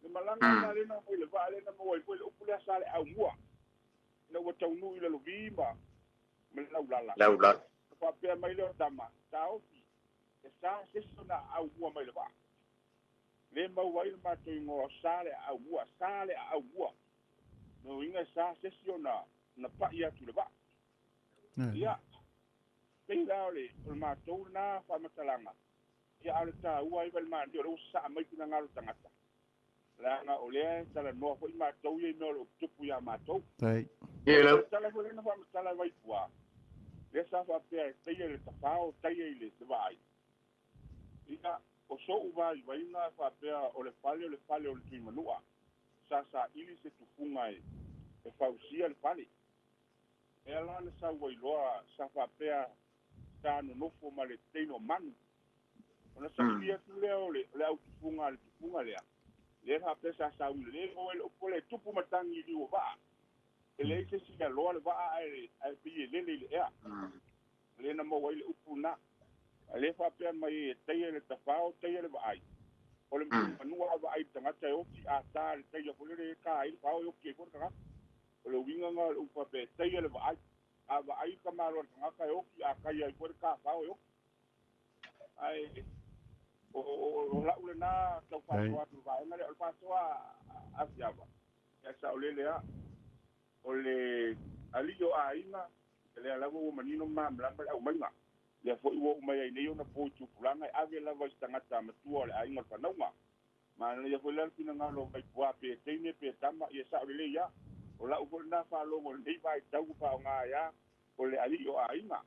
le malanga na le na mo le vale na mo ko le upula sale au mua na wa tau nu ile lo vima me la fa pe mai lo tama taofi sa se sona au mua mai le ba le mau wai le mato ingo sale au ua no inga sa sesiona na pa ia tu le ba ia pei le mato na fa matalanga ia ale ta ua I val mandi o sa mai kina ngalo tangata la nga ole tala no fo I mato ia no lo tupu ia mato Tai. Ia tala fo na fa matala vai tua le sa fa pe tai le tafao tai le vai ia o so uva I vaina fa pea o le fale o le tui manua. Sa ili se tufunga e fausia le fale. E ala le sa wailoa sa fa pea sa no nofo ma le teino manu. Ona sa ili atu leo le au tufunga lea. Le fa pea sa ule le o le tupu matangi li o vaa. E le se si loa le vaa ai pie lele le ea. Le na mo waile upu na. Ale fa pe mai te le tafao te le vai. O le manua va ai tanga te o ki a ta le te yo le ka ai pa o ki ko ka. O le winga nga u pa pe te le vai. A va ai ka malo tanga ka o ki a ka ai ko ka pa o. Ai o la ule na tau pa so atu vai na le o pa so a fiava. Ya sa o le a o le ali yo a ina le ala wo manino ma mla o manga. Le fo i wo mai ai nei ona po tu pulanga ave la vai tanga ta matua le ai ngata nauma ma le fo le pina ngalo vai pua pe tene pe tama ia sa le ya o la u na fa lo mo nei vai tau pa nga ya o le ali o ainga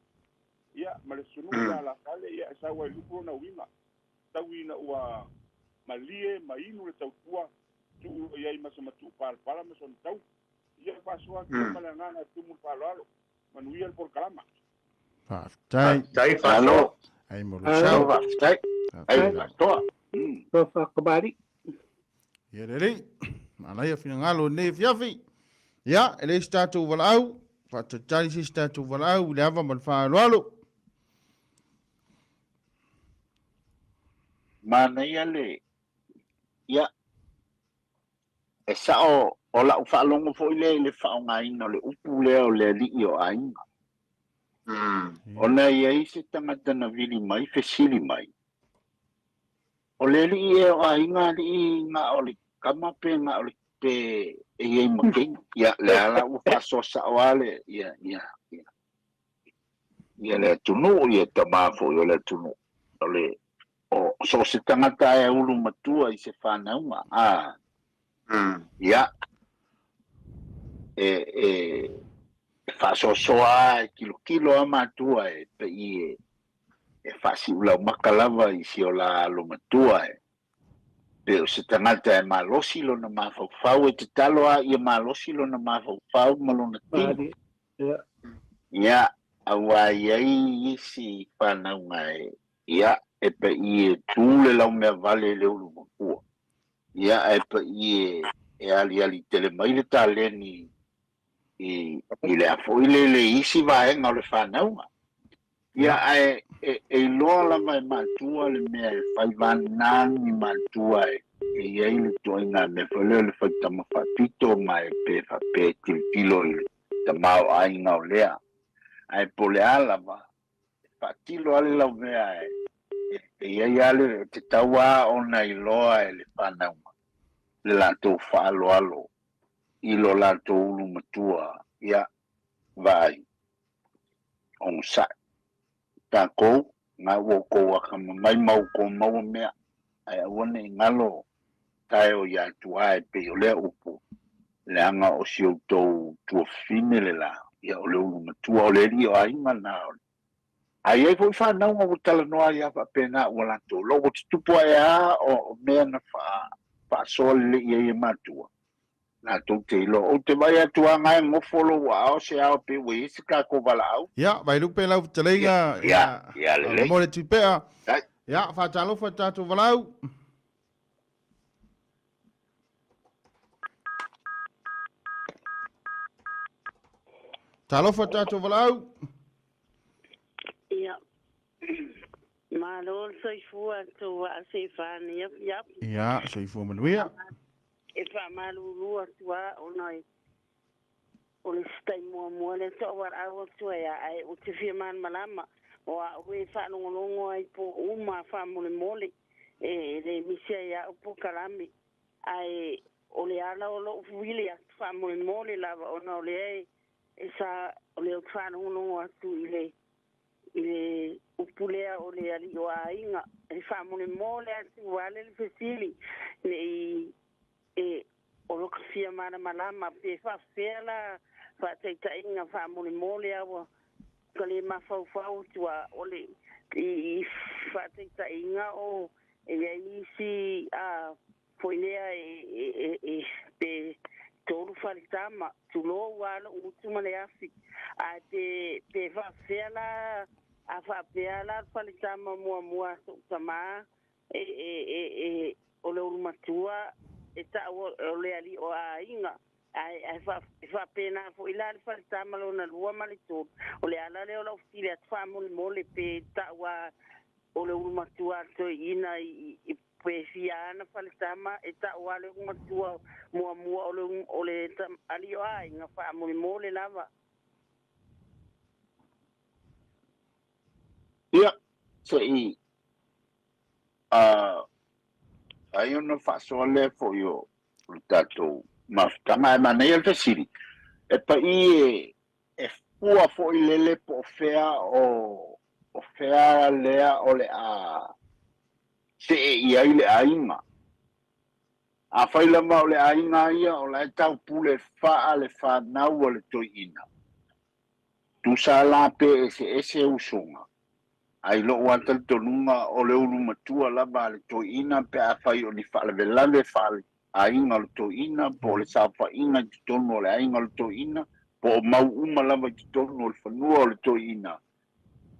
ia ma le sunu ya la fale ia sa wa lu pro na winga tau ina ua malie mai inu le tau tua tu ia i masa matu pal pala ma son tau ia pa so tu mala ngana tu mu palo manuia por kalama Tai. Tai falo. Ai mo lo sao. Tai. Ai to. Fa kabari. Ia rere. Mana ia fina ngalo ne fiafi. Ia, ele statu walau. Fata tari si statu walau. Le ava man wha alo. Mana ia le. Ia. E sao o la ufa longo fo le fa nga ina le upu le o le li o ai. Ona ia i se tangata na vili mai, fesili mai. O le li e o ainga li ngā o li kamape ngā o li te e iei makeng. Ia le ala u faso sa o ale. Ia le tunu, ia tamafo ia le tunu. O le, o so se tangata e ulu matua i se whanaunga. Ia. Faso soa kilo a matua e pe i e fasi ula makalava i si o la lo matua e pe o se tangata e malosi lo na mafau e te talo a i malosi lo na mafau malo na tino ia awa iai isi whanaunga e ia e pe i e tūle lau mea vale le ulu makua ia e pe i e ali tele maile ta leni i le afo i le isi vaenga o le whanaunga. Ia e loa lava e mātua le mea e whaivanangi mātua e iei le toinga me whaleo le whaitama whapito ma e pe whape tilo i le mau ainga o lea. Ai po le alava, whatilo ale lau mea e iei ale te taua ona i loa e le whanaunga. Le lato whaalo I lo lato ulu matua ia vai on sa ta ko nga wo ko wa kama mai mau ko mau mea ai wone ngalo tai o ya tuai pe o le upu le anga o si o to tu fine le la ia o le ulu matua o le ri o ai mana ai e foi fa não o tala no ia fa pena o lato logo tu po ia o mea na fa sol ia matua na tu te lo o te vai atua ngai ngofolo wa o se ao pe we se ka ko vala au Ya, vai lupe lau telenga. Ya le Mo le tupea. Ya, fa talo fa tatu walau. Talo fa tatu walau. Ja. Maar dan zou voor to se van yap. Ya, so ifo manuia. E fa malulu tua onai. O le stai mo le to war a tua ya ai o te fia man malama. O we fa longo ai po uma fa mole e le misia ya po kalami. Ai o le ala o lo wili ya fa mole lava ona le esa o le fa longo atu ile upulea o le ali o ainga e fa mole atu wale le fesili o lo que fia mana malama pe fa fela fa te inga fa mole awa kale ma fa tua o le I fa te inga o e ai si a foilea pe tolu falitama tulo wala utuma le afi a te fa fela a fa pela falitama mua sama o le matua e ta o le ali o ainga ai fa pena fo ila fa tamalo na lua malito o le ala le o fili at fa mole pe ta wa o le ulu matua to ina I pefiana falitama eta wale matua mua o le alio ai nga fa mo le lava ia so I ai ona fasole fo yo tato maftanga manai al fasiri e pa I e fua fo I lele po fea o fea lea o le a se ia I le ainga a faila ma o le ainga ia o le tau pule faa le fa nau o le toina tu sa la pe ese usunga ai lo wata tonunga o le ulu matua lava le toina pe a fai o ni fa le velale fa le ainga le toina po le sa fa inga tonu o le ainga le toina po mau uma lava tonu o le fanua o le toina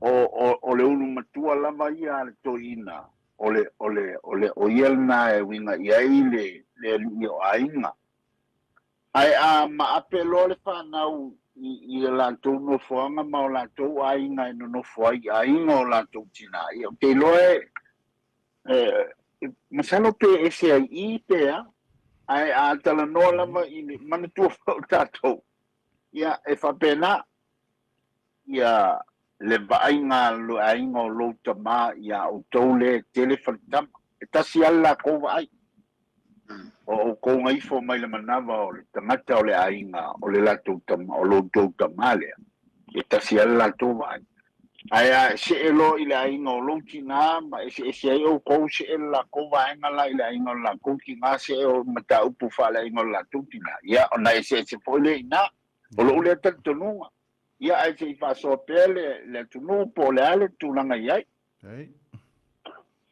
o le ulu matua lava ia le toina o yelna e winga ia le o ainga ai a ma apelo le fa nau I la tau no foanga ma o la tau ainga e no foai ainga o la tau tina I o te loe masalo pe ese ai I pe ai a tala no lava I mana tua fau tatou ia e fa pena ia le vainga lo ainga o lo tama ia o tau le telefalitama e tasi ala kova ai o ko ngai fo mai le manava o le tangata o le ainga o le latou tama o lo tou tamale e tasi ala to vai ai se elo I le ainga o lo tina ma se ai o ko se ela ko vainga la I le ainga o la ko ki nga se o mata upu fa le ainga o la tou tina ia ona se fo le ina o lo le tonu ia ai se fa so pele le tunu po le ale tulanga ia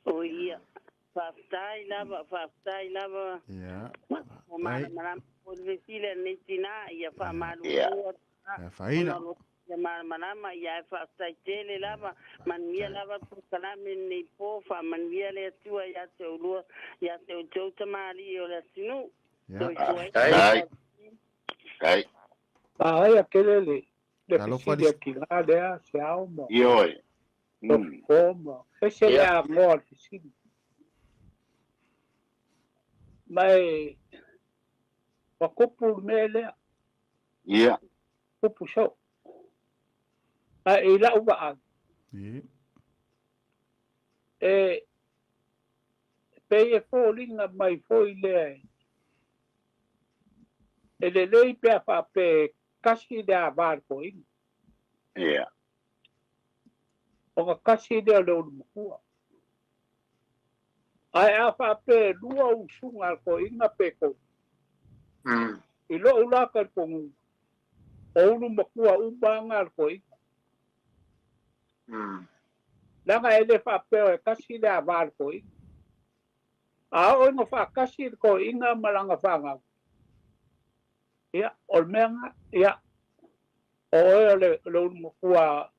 o ia Faftai lava. Ya. Mana o le file ni tina ia fa malu. Ya faina. Ya mana ia faftai tele lava man mia lava tu kalame ni po fa man mia le tua ya te ulua ya te utou tamali o le sinu. Ai. Ai aquele le file que lá é se alma. Ioi. Como? Esse é a morte, sim. Mas o corpo mele corpo show aí lá o baag pei folinga mai foi le ele lei pe pa pe kasi da barco in o kasi da lo mo ai a fa pe lua usunga ko inga pe ko ilo ula ka ko o lu makua ubanga ko i langa ele fa pe kasi da bar ko i a o no fa kasi ko inga malanga fanga ya o menga ya o le lo makua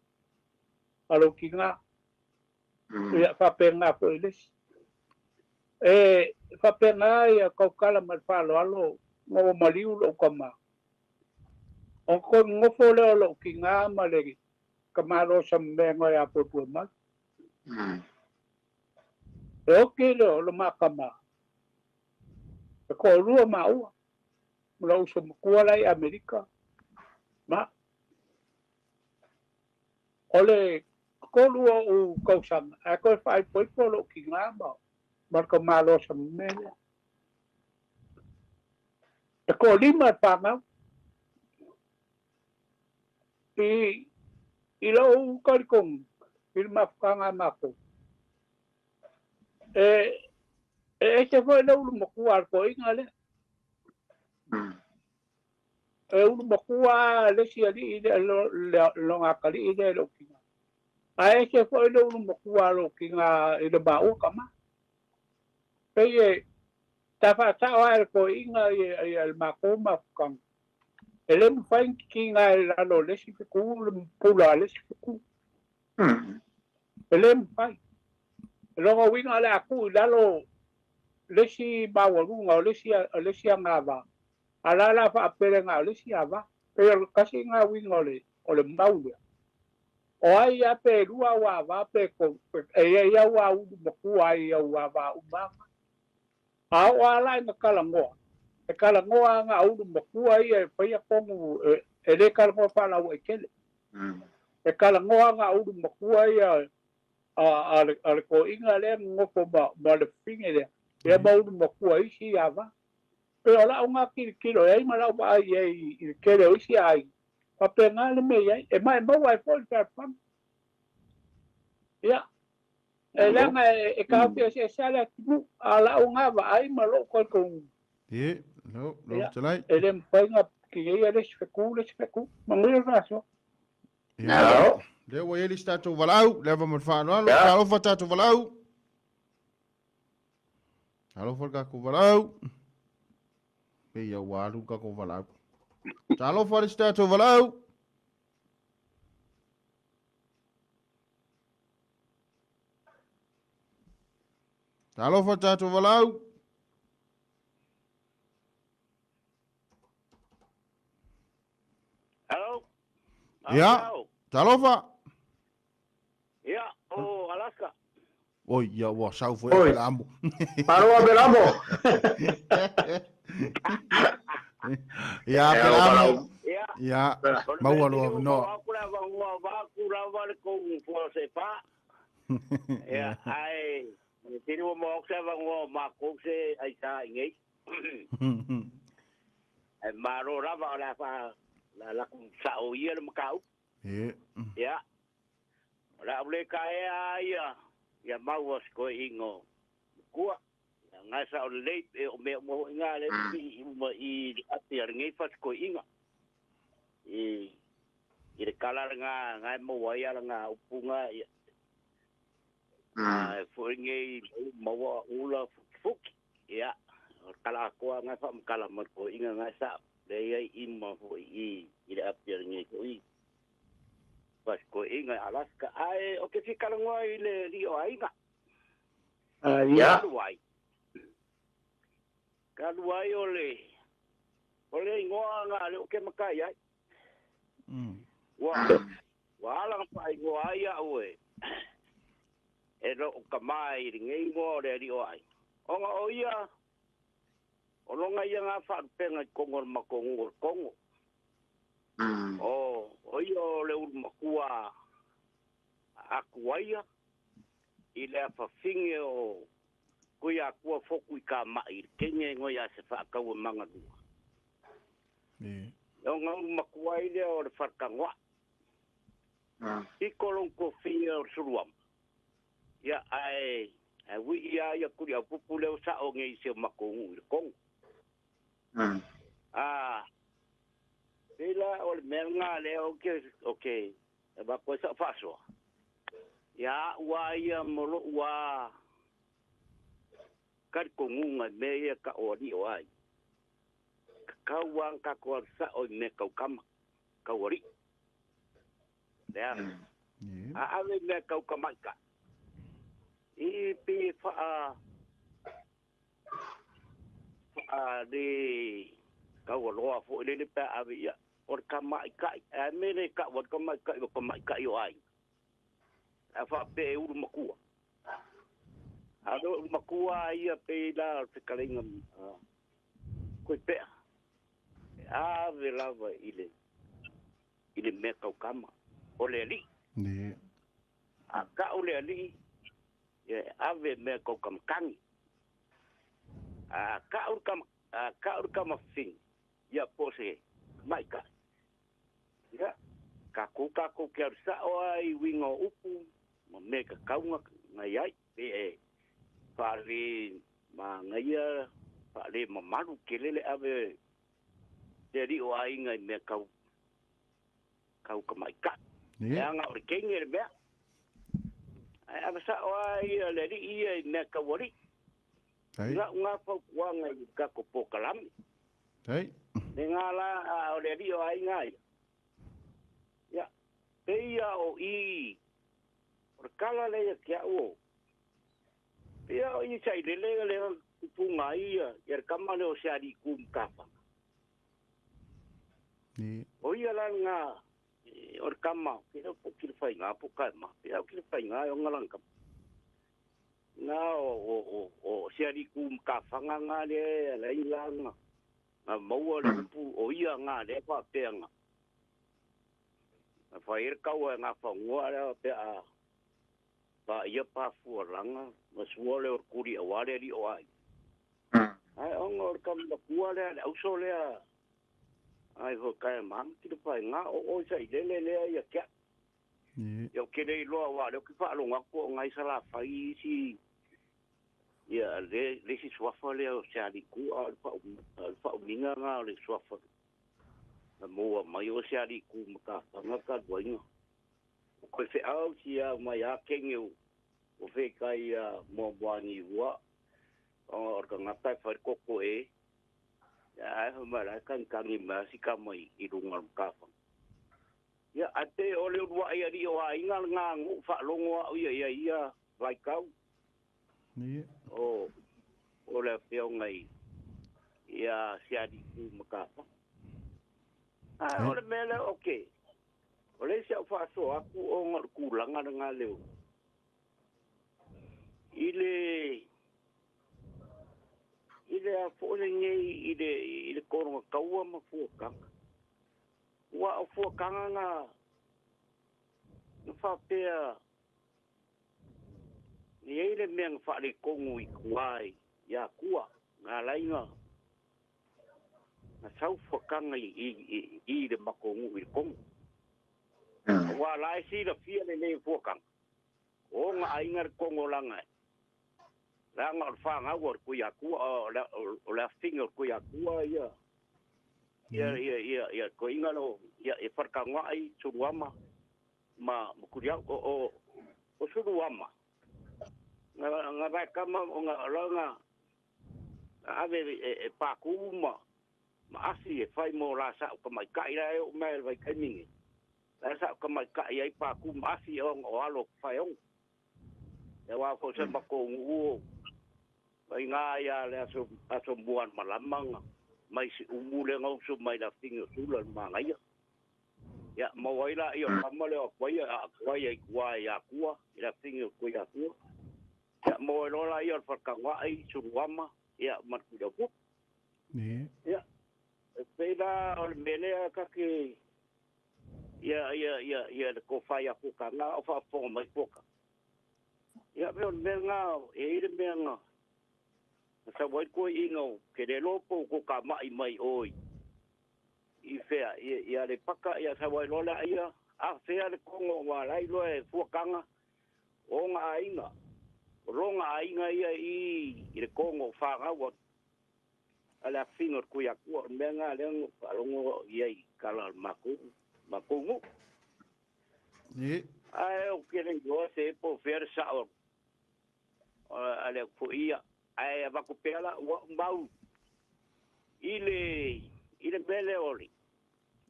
alo kinga ya fa pe nga ko iles fa pena ia kau kala mal fa lo ngo maliu lo kama o ko ngofo le lo kinga male kamalo sambengo ya popu ma o ke lo makama ko lu ma u lo so ko la Amerika ma ole ko lu o ko sam a ko fa po lo kinga ma marco malo sa mele e ko lima panga ilo kar kong ilma kanga mako se foi lo mo kuar ko ingale ulu makua le si ali lo ngakali ide lo kinga se foi lo makua lo kinga ide bau kama Peye tafa tawa ko inga el makoma kan elem fain kinga la lo lesi ku pula lesi ku elem fai lo winga la ku la lo lesi bawaru nga lesi ngava ala la fa pere nga lesi ava pero kasi nga winga ole maule O ai a pe rua wa va pe ko e ia wa u mo ku ai wa va u ma. A wa la na kala ngo. E kala ngo nga u mo ku ai e pa ia ko mu e le kala ngo fa la o e kele. E kala ngo nga u mo ku ai a ko inga le ngo ko ba le finge le. E ba u mo ku ai si ava. Pero la unga kilo ai ma la ba ai e kele o si ai. Pa pe nga le me ai e mai mo wa fo per pam. Ya. Elanga e ka pe se sala tu ala unga va ai ma lo ko ko. Ye, lo tsalai. Ele mpenga ki ye le speku. Mangu raso. Ya. Le wa yeli statu valau, le va mal fa no, ka lo fa tatu valau. Alo fa ka ko valau. Pe ya walu ka ko valau. Talo fa statu valau. Talo fa tatu valau. Hello. Ya. Talo fa. Ya, oh Alaska. Oi, ya wa sau foi la amo. Paro a Belamo. Ya, pelamo. Ya. Ya. Mau lo no. Aku la va le ko fo se pa. Ya, ai. Tini mo ka va ngo ma ko se ai sa ngai. Ai maro ra va la fa la ku sa o ye le makau. Ya. Ora ule kai ai ya mau ko ingo. Kua nga sa o le o me mo nga le i ati ngai fa ko inga. I le kala nga mo wa ya nga upunga fo ngai mo wa ula fuk ya kala ko nga fa kala mo ko inga nga sa le ai i mo i le ati ngai ko i pas ko inga Alaska ai o ke fika ngwa i le rio ainga Ya. Kaluai ole ngwa nga le o ke makai ai wa lang pai ngwa ya we e ro kamai ngai ngo le rio ai o nga o ia o longa ia nga fa penga kongor makongor kongo o ia le makua akuaia ile fa finge o kuia kua foku I ka mai kenge ngo ya se fa ka manga du o nga makua ile o le farkangwa I kolon ko finge o suruam ya ai wi ya kuria pupu le sa o ngai se makongu kong Ila ol melnga le okay ba ko sa faso ya wa ya molo wa kar ko ngunga me ya ka ori ai ka wang ka ko sa o me ka kam ka ori ya ave me ka kam ka I pe fa de ka lo fo le pa ave ya or kamai kai me ka wa kamai kai yo ai fa pe u makua ado makua ia pe la te kalinga ko pe la va ile me ka kama o le li ni ka o le li ave me ka kam kangi ka o kam fin ya pose mai ka ya kako ke sa o ai wingo upu me ka kaunga ngai ai pari ma ngai pari ma maru kelele ave deri o ai ngai me kau ka mai ka ya nga o kenge be ai ave sa o ai le ri I me ka wori nga fa kwa ngai ka ko pokalam ngala o le ri o ai ngai ya peia o I por kala le kia o peia o I sai le punga ia kama le o sari kum kapa o ia la nga or kama kira po kira fai nga po kama kira fai nga yung ngalang kam nga o siari kum ka fanga nga le lai lang nga mau le pu o ia nga le pa penga fai ka wa nga fa ngwa le pe a ba ia pa fu langa ma suole or kuri awale ri o ai ai on or kam da kuale au so le ai ho kai man ki fai nga o sai le ia ka yo kene lo wa le ki fa lo nga ko ngai sala fai si ya le si swafa le o siari ku al fa minga nga le swafa na mo mai o siari ku maka nga ka doinga ko fe au si a mai a kengu o fe kai mo bani wa o ka ngata fa ko ko e ya ho mara kan ni ma si ka mai I runga ka fa ya ate o le wa ia ri o inga nga ngu fa longo ia vai kau ni o le feo ngai ia siari ku maka fa o le mele okay o le sia fa so aku o ngor ku langa nga leo ile a fo le ngai ile kono kaua ma fu ka wa o fu ka nga no fa pe ni ile men fa le kongu I kuai ya kua nga lainga na sau fu ka nga I le makongu I kongu wa lai si la fia le fu ka o nga ainga kongo langa langa fa nga wor ku ya ku o la finger ku ya ku ya ko inga lo ya e farka nga ai suruama ma ku ya o suruama nga ba kama nga langa ave e pa ku ma asi e fai mo la sa ko mai kai la o mai vai kai ningi la sa ko mai kai ai pa ku ma asi o alo fai on e wa ko se ma ko ngu ai nga ya le aso buan malamanga mai si umule ngau so mai la fingo sulan manga ya mo waila io kamale o kwai ya kuwa la fingo ko ya kuwa ya mo lo la io fa wa ai suruama ya mat ku do ni ya peda o mele ka ke ya ko fa ya ku ka na o fa fo mai poka ya me nga e ire me nga sa wai ko ingo ke de lopo ko ka mai oi I fea ia le paka ia sa wai lola ia a fea le kongo wa lai lo e fuakanga o nga ainga ronga ainga ia I le kongo whanga wa ala finger ku ya ku menga le alongo ia I kala makungu ni ai o kere go se po fer sa o ale ku ia ai va ku pela wa mau ile bele oli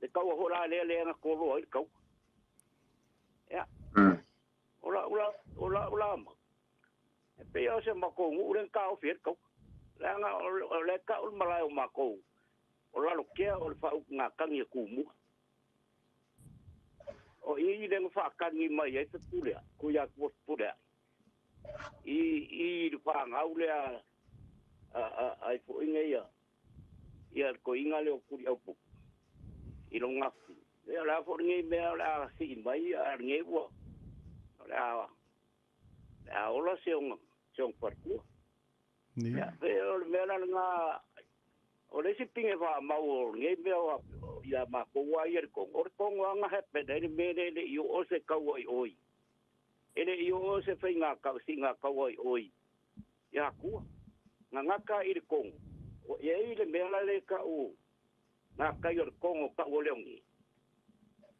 de kau hora le nga ko ro kau ya ola ma pe yo se ma ko ngu ren kau fier kau la nga le kau malai o ma ko ola lo ke o fa nga kang ye ku mu o I le fa kan ni mai e te pule ku ya ku pule I fa nga ule ai fo inga ia ko inga le ku ya pu I lo ngafi ya la fo ngi me la si mai ngi wo la ola se un parku ni ya pero me la nga o le si pinge va ma o ngi me ya ma ko wa yer ko wa nga hepe de me le yo o se ka wo oi ele yo o se fe nga ka si nga ka wo oi ya ku nga ka I ko o ye ile me la le ka o na ka yor kongo ka o leongi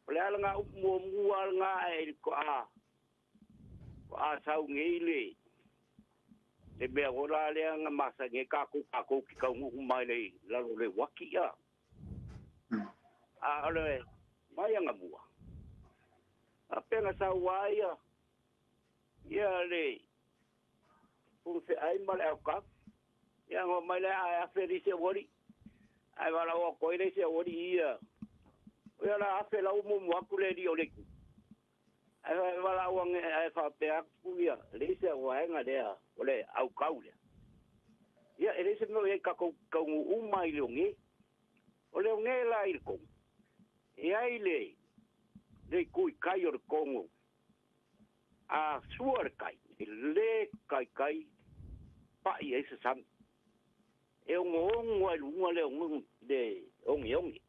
pala nga mo mual nga e ko a sa ngile le be ora le nga masa nge ka ku ki ka ngu mai le la le waki ya a le mai nga bua a pena sa waia ya le pu se ai mal au ka ya ngo mai le a felice wori ai va la o ko ile se wori ia Ia la afe la umu aku le dio le. Ai wala wang ai fa pe aku ia. Le se wa nga dea. Ole au kau le. Ia ele se no ia ka ko uma i le ngi. Ole nge la i ko. Ia ile. Le kui kai or kongo. A suar kai. Le kai. Pa ia se sam. E ngong wa lu le ngong de ongi.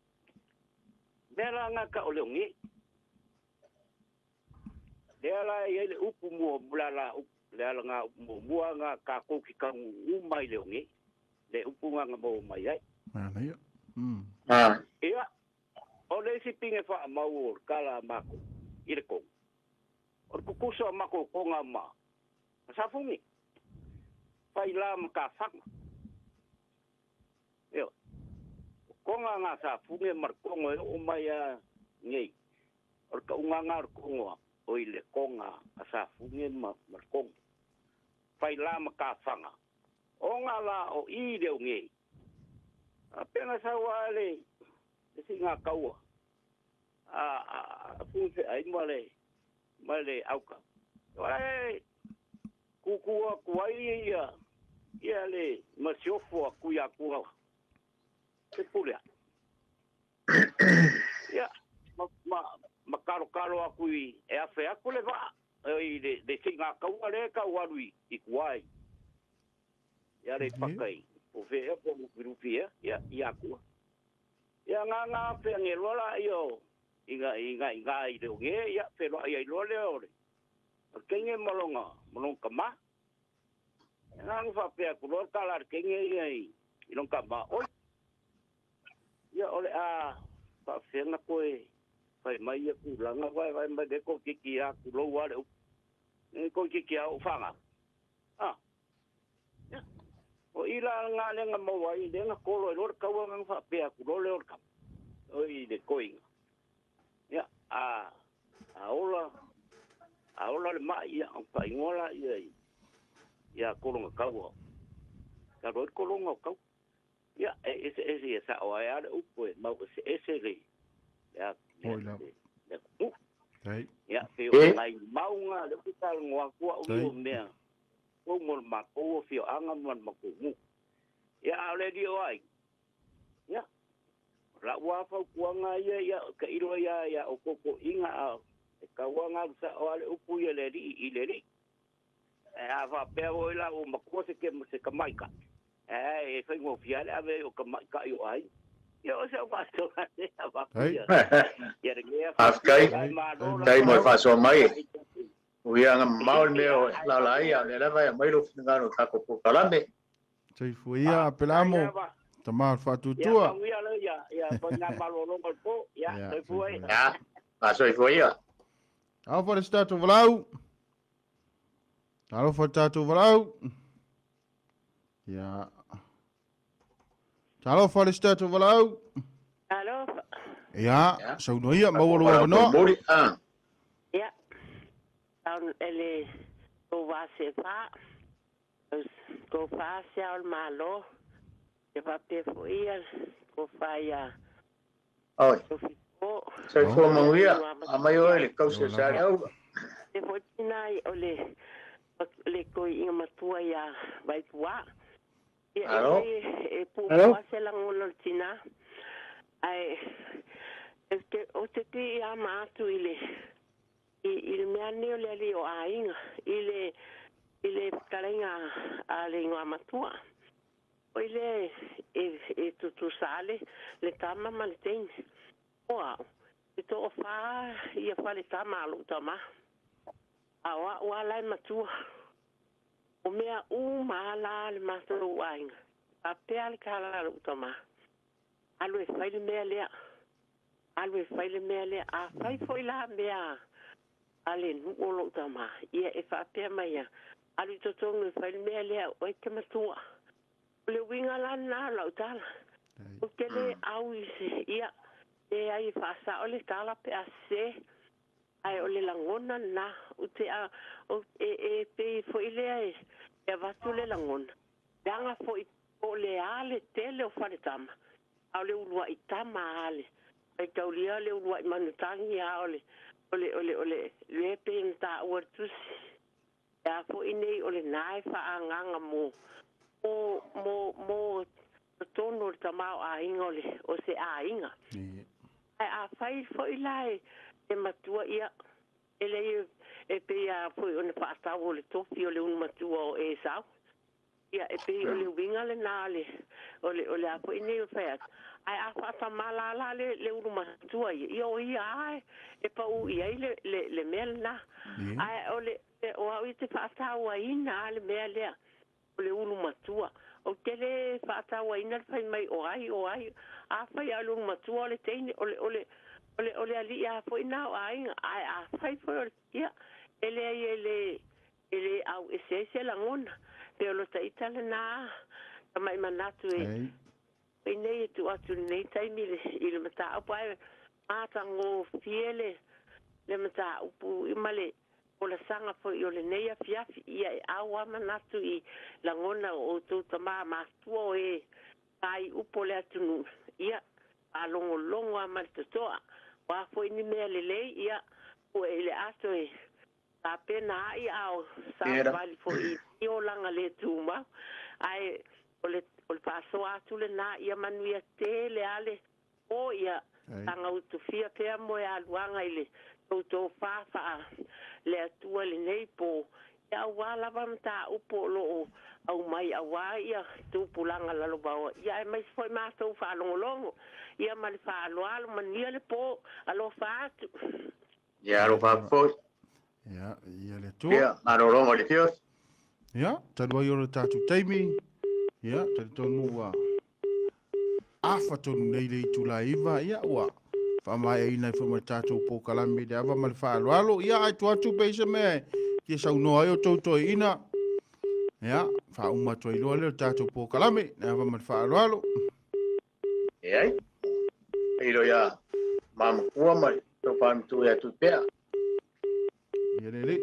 Mera nga ka ole ngi. Dela ele upu mo blala dela nga mo nga ka ko ki ka umai le ngi. Le upu nga mo mai ai. Nei. Ia. Ole si pinge fa mau kala mako. Ile ko. Or kukuso mako ko nga ma. Sa fungi. Pai la ka fak. Yo. Konga nga sa funge mar kongo o mai a ngi. Or ka unga nga kongo o ile konga sa funge mar kongo. Fai la ka fanga. O nga la o i de ngi. A pena sa wale si nga kaua. Funge ai male auka. Wale kukua kuai ia le masiofo kuia kuha. Se pulea. Ya, makaro aku e afe aku le va. E de singa kaua le kauarui i kuai. Ya le pakai. O fe e po grupia ya aku. Ya nga fe ngelola yo. Inga i de nge ya fe lo ai lo le ore. Kenge molong kama. Nga fa pe aku lo kala kenge ai. Ilong kama. Oi. Ya ole pa fena koe pai mai ku langa vai mai de ko kiki a ku lo wa le ko kiki a fanga ya o ila nga le nga mo wai de nga ko lo ka wa nga fa pe ku lo le ka oi de koing ya ola le mai ya pa ngola ya ko lo ka wa ka ro ko lo ka ya ese esa o ya upo mau ese le ya ya fio mai mau nga le kita ngwa kwa o me o mo ma ko fio anga man ma ko mu ya le dio ai ya la wa fa kwa nga ya ka iro ya o ko inga ka wa nga sa o le upo ya le ri fa pe o la o ma ko se ka mai ka fai ngo fiale ave o ka yo ai yo se va to va ya re Afkai dai mo fa so mai uia nga mau me la ia le vai mai lo ngano ta ko kalame Sei fuia apelamo tamar fa tutua ya pona malo lo ko ya doi foi ya so fuia Au for statu vlau Au for statu vlau Ja. Hallo, voor de stad of hallo? Hallo. Ja, zo nou hier, maar we worden nog. Ja. Dan ele go va se fa. Go fa se al malo. Je va pe foia, go fa ya. Oi. Sai fo mauia, a mai ole kau se sa au. E fo tinai ole le ko inga matua ya vai tua. Alo? E pu se la ngolo tina. Ai es que o te ti ama tu ile il me anio le li o ainga ile kalenga ale ngwa matua. O ile tu sale le tama malten. Wow. Ito fa ia fa le tama lu tama. Awa wala matua. O mea mala le matoro wainga. A pea le kala utama. Alwe faile mea lea. Alwe faile mea lea. A fai foi la mea. Ale nuolo utama. Ia e fa pea maia. Alwe totongo faile mea lea. Oi ke matua. Le winga la la utala. O kele au ise. Ia. E ai fa sa ole tala pea se. Ai ole langona na ute a pe foi le e va tu le langona danga foi o le ale tele o fale tama au le ulua i tama ale ai taulia le uai manutangi a ole le pen ta ua tusi ya fo inei ole nai fa anganga mo tono tamau a inga o se a inga ai a fai fo ilai e matua ia ele e pe a fo ona fa sta ole tofi ole un matua o e sa ia e pe ole winga le nale ole a fo inei fa ai a fa mala le un matua ia o ia ai e pa u ia le melna ai ole o au te fa sta wa ina le mele ole un matua o tele fata wa ina fai mai o ai a fai alu matua le teini ole ali a foi na ai a fai for ia ele au ese la ngona pero lo tai tala na mai manatu e nei tu atu nei tai mi le mata o pai ata ngo fiele le mata upu imale o la sanga fo i o le neia fiafi ia e awa manatu i la ngona o tau tama mastua e ai upo le atunu ia a longo a maltotoa wa fo ini mea lelei ia o e le ato e a pena ai au sa vali fo i o langa le tuma ai o le paso atu le na ia manuia te le ale o ia tanga utufia pea mo e aluanga ile to fa le atua le nei po ia wala vamta upo lo au mai awa ia tu pulanga la lobawa ia mai foi ma to fa longo ia mal fa lo mania le po alo fa ia lo fa po ia le tu ia marolo le tio ia talua yo tatu taimi ia tonu wa afa tonu nei le tulaiva ia wa fa mai ina fo tatu po kalame de ava mal fa alo ia ai tu pe se me ki sa no ai o toto ina ia fa uma to ilo le tatu po kalame de ava mal fa alo ia ilo ya mam kuwa mai to pam tu ya tu pe ia le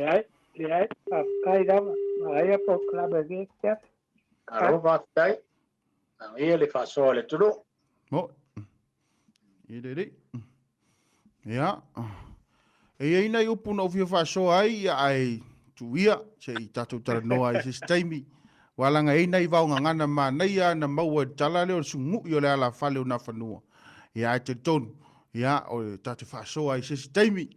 ai kai da ai po kalame ge ya aro va tai ia le fa so le tu mo Idere. Ja. E ina upu no fio fa so ai ai tuia se tatu tara no ai se taimi. Walanga ina I vaunga ngana ma nei ana maua tala le o sungu yo le ala fale o na fanua. Ia te tonu. Ia o tatu fa so ai se taimi.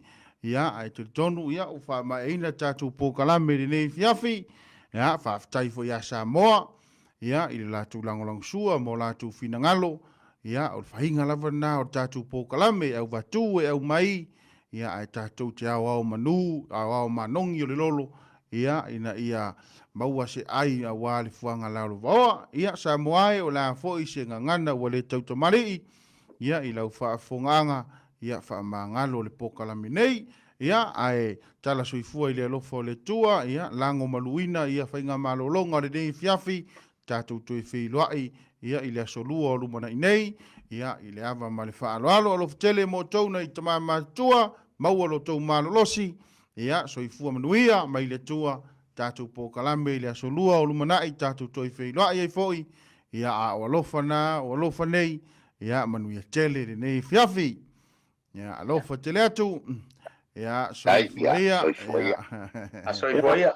Ia ai te tonu ia o fa ma ina tatu po kalame nei fiafi. Ia fa tai fo ia Samoa. Ia I la tu langolang sua mo la tu finangalo. Ia o fainga lava na o tatu po kalame au watu e au mai ia ai tatu te au manu au manongi o le lolo ia ina ia maua se ai a wale fuanga lalo vaoa ia sa moai o la fo I se ngangana o le tau tamari ia I lau whaafonganga ia whaamangalo le po kalame nei ia ai tala soifua I le alofo le tua ia lango maluina ia fainga malolonga le nei fiafi tatu tui whiloai ia I le asolua o lumana inei, ia I le ava ma le whaaloalo alo tele mo tauna I tama matua, maua lo tau malolosi, ia soifua manuia mai le tua, tātou po kalame I le asolua o lumana I tātou toi whiloai ai foi, ia a o alofa na, o alofa nei, ia manuia tele le nei fiafi, ia alofa tele atu, ia soifua ia, a soifua ia,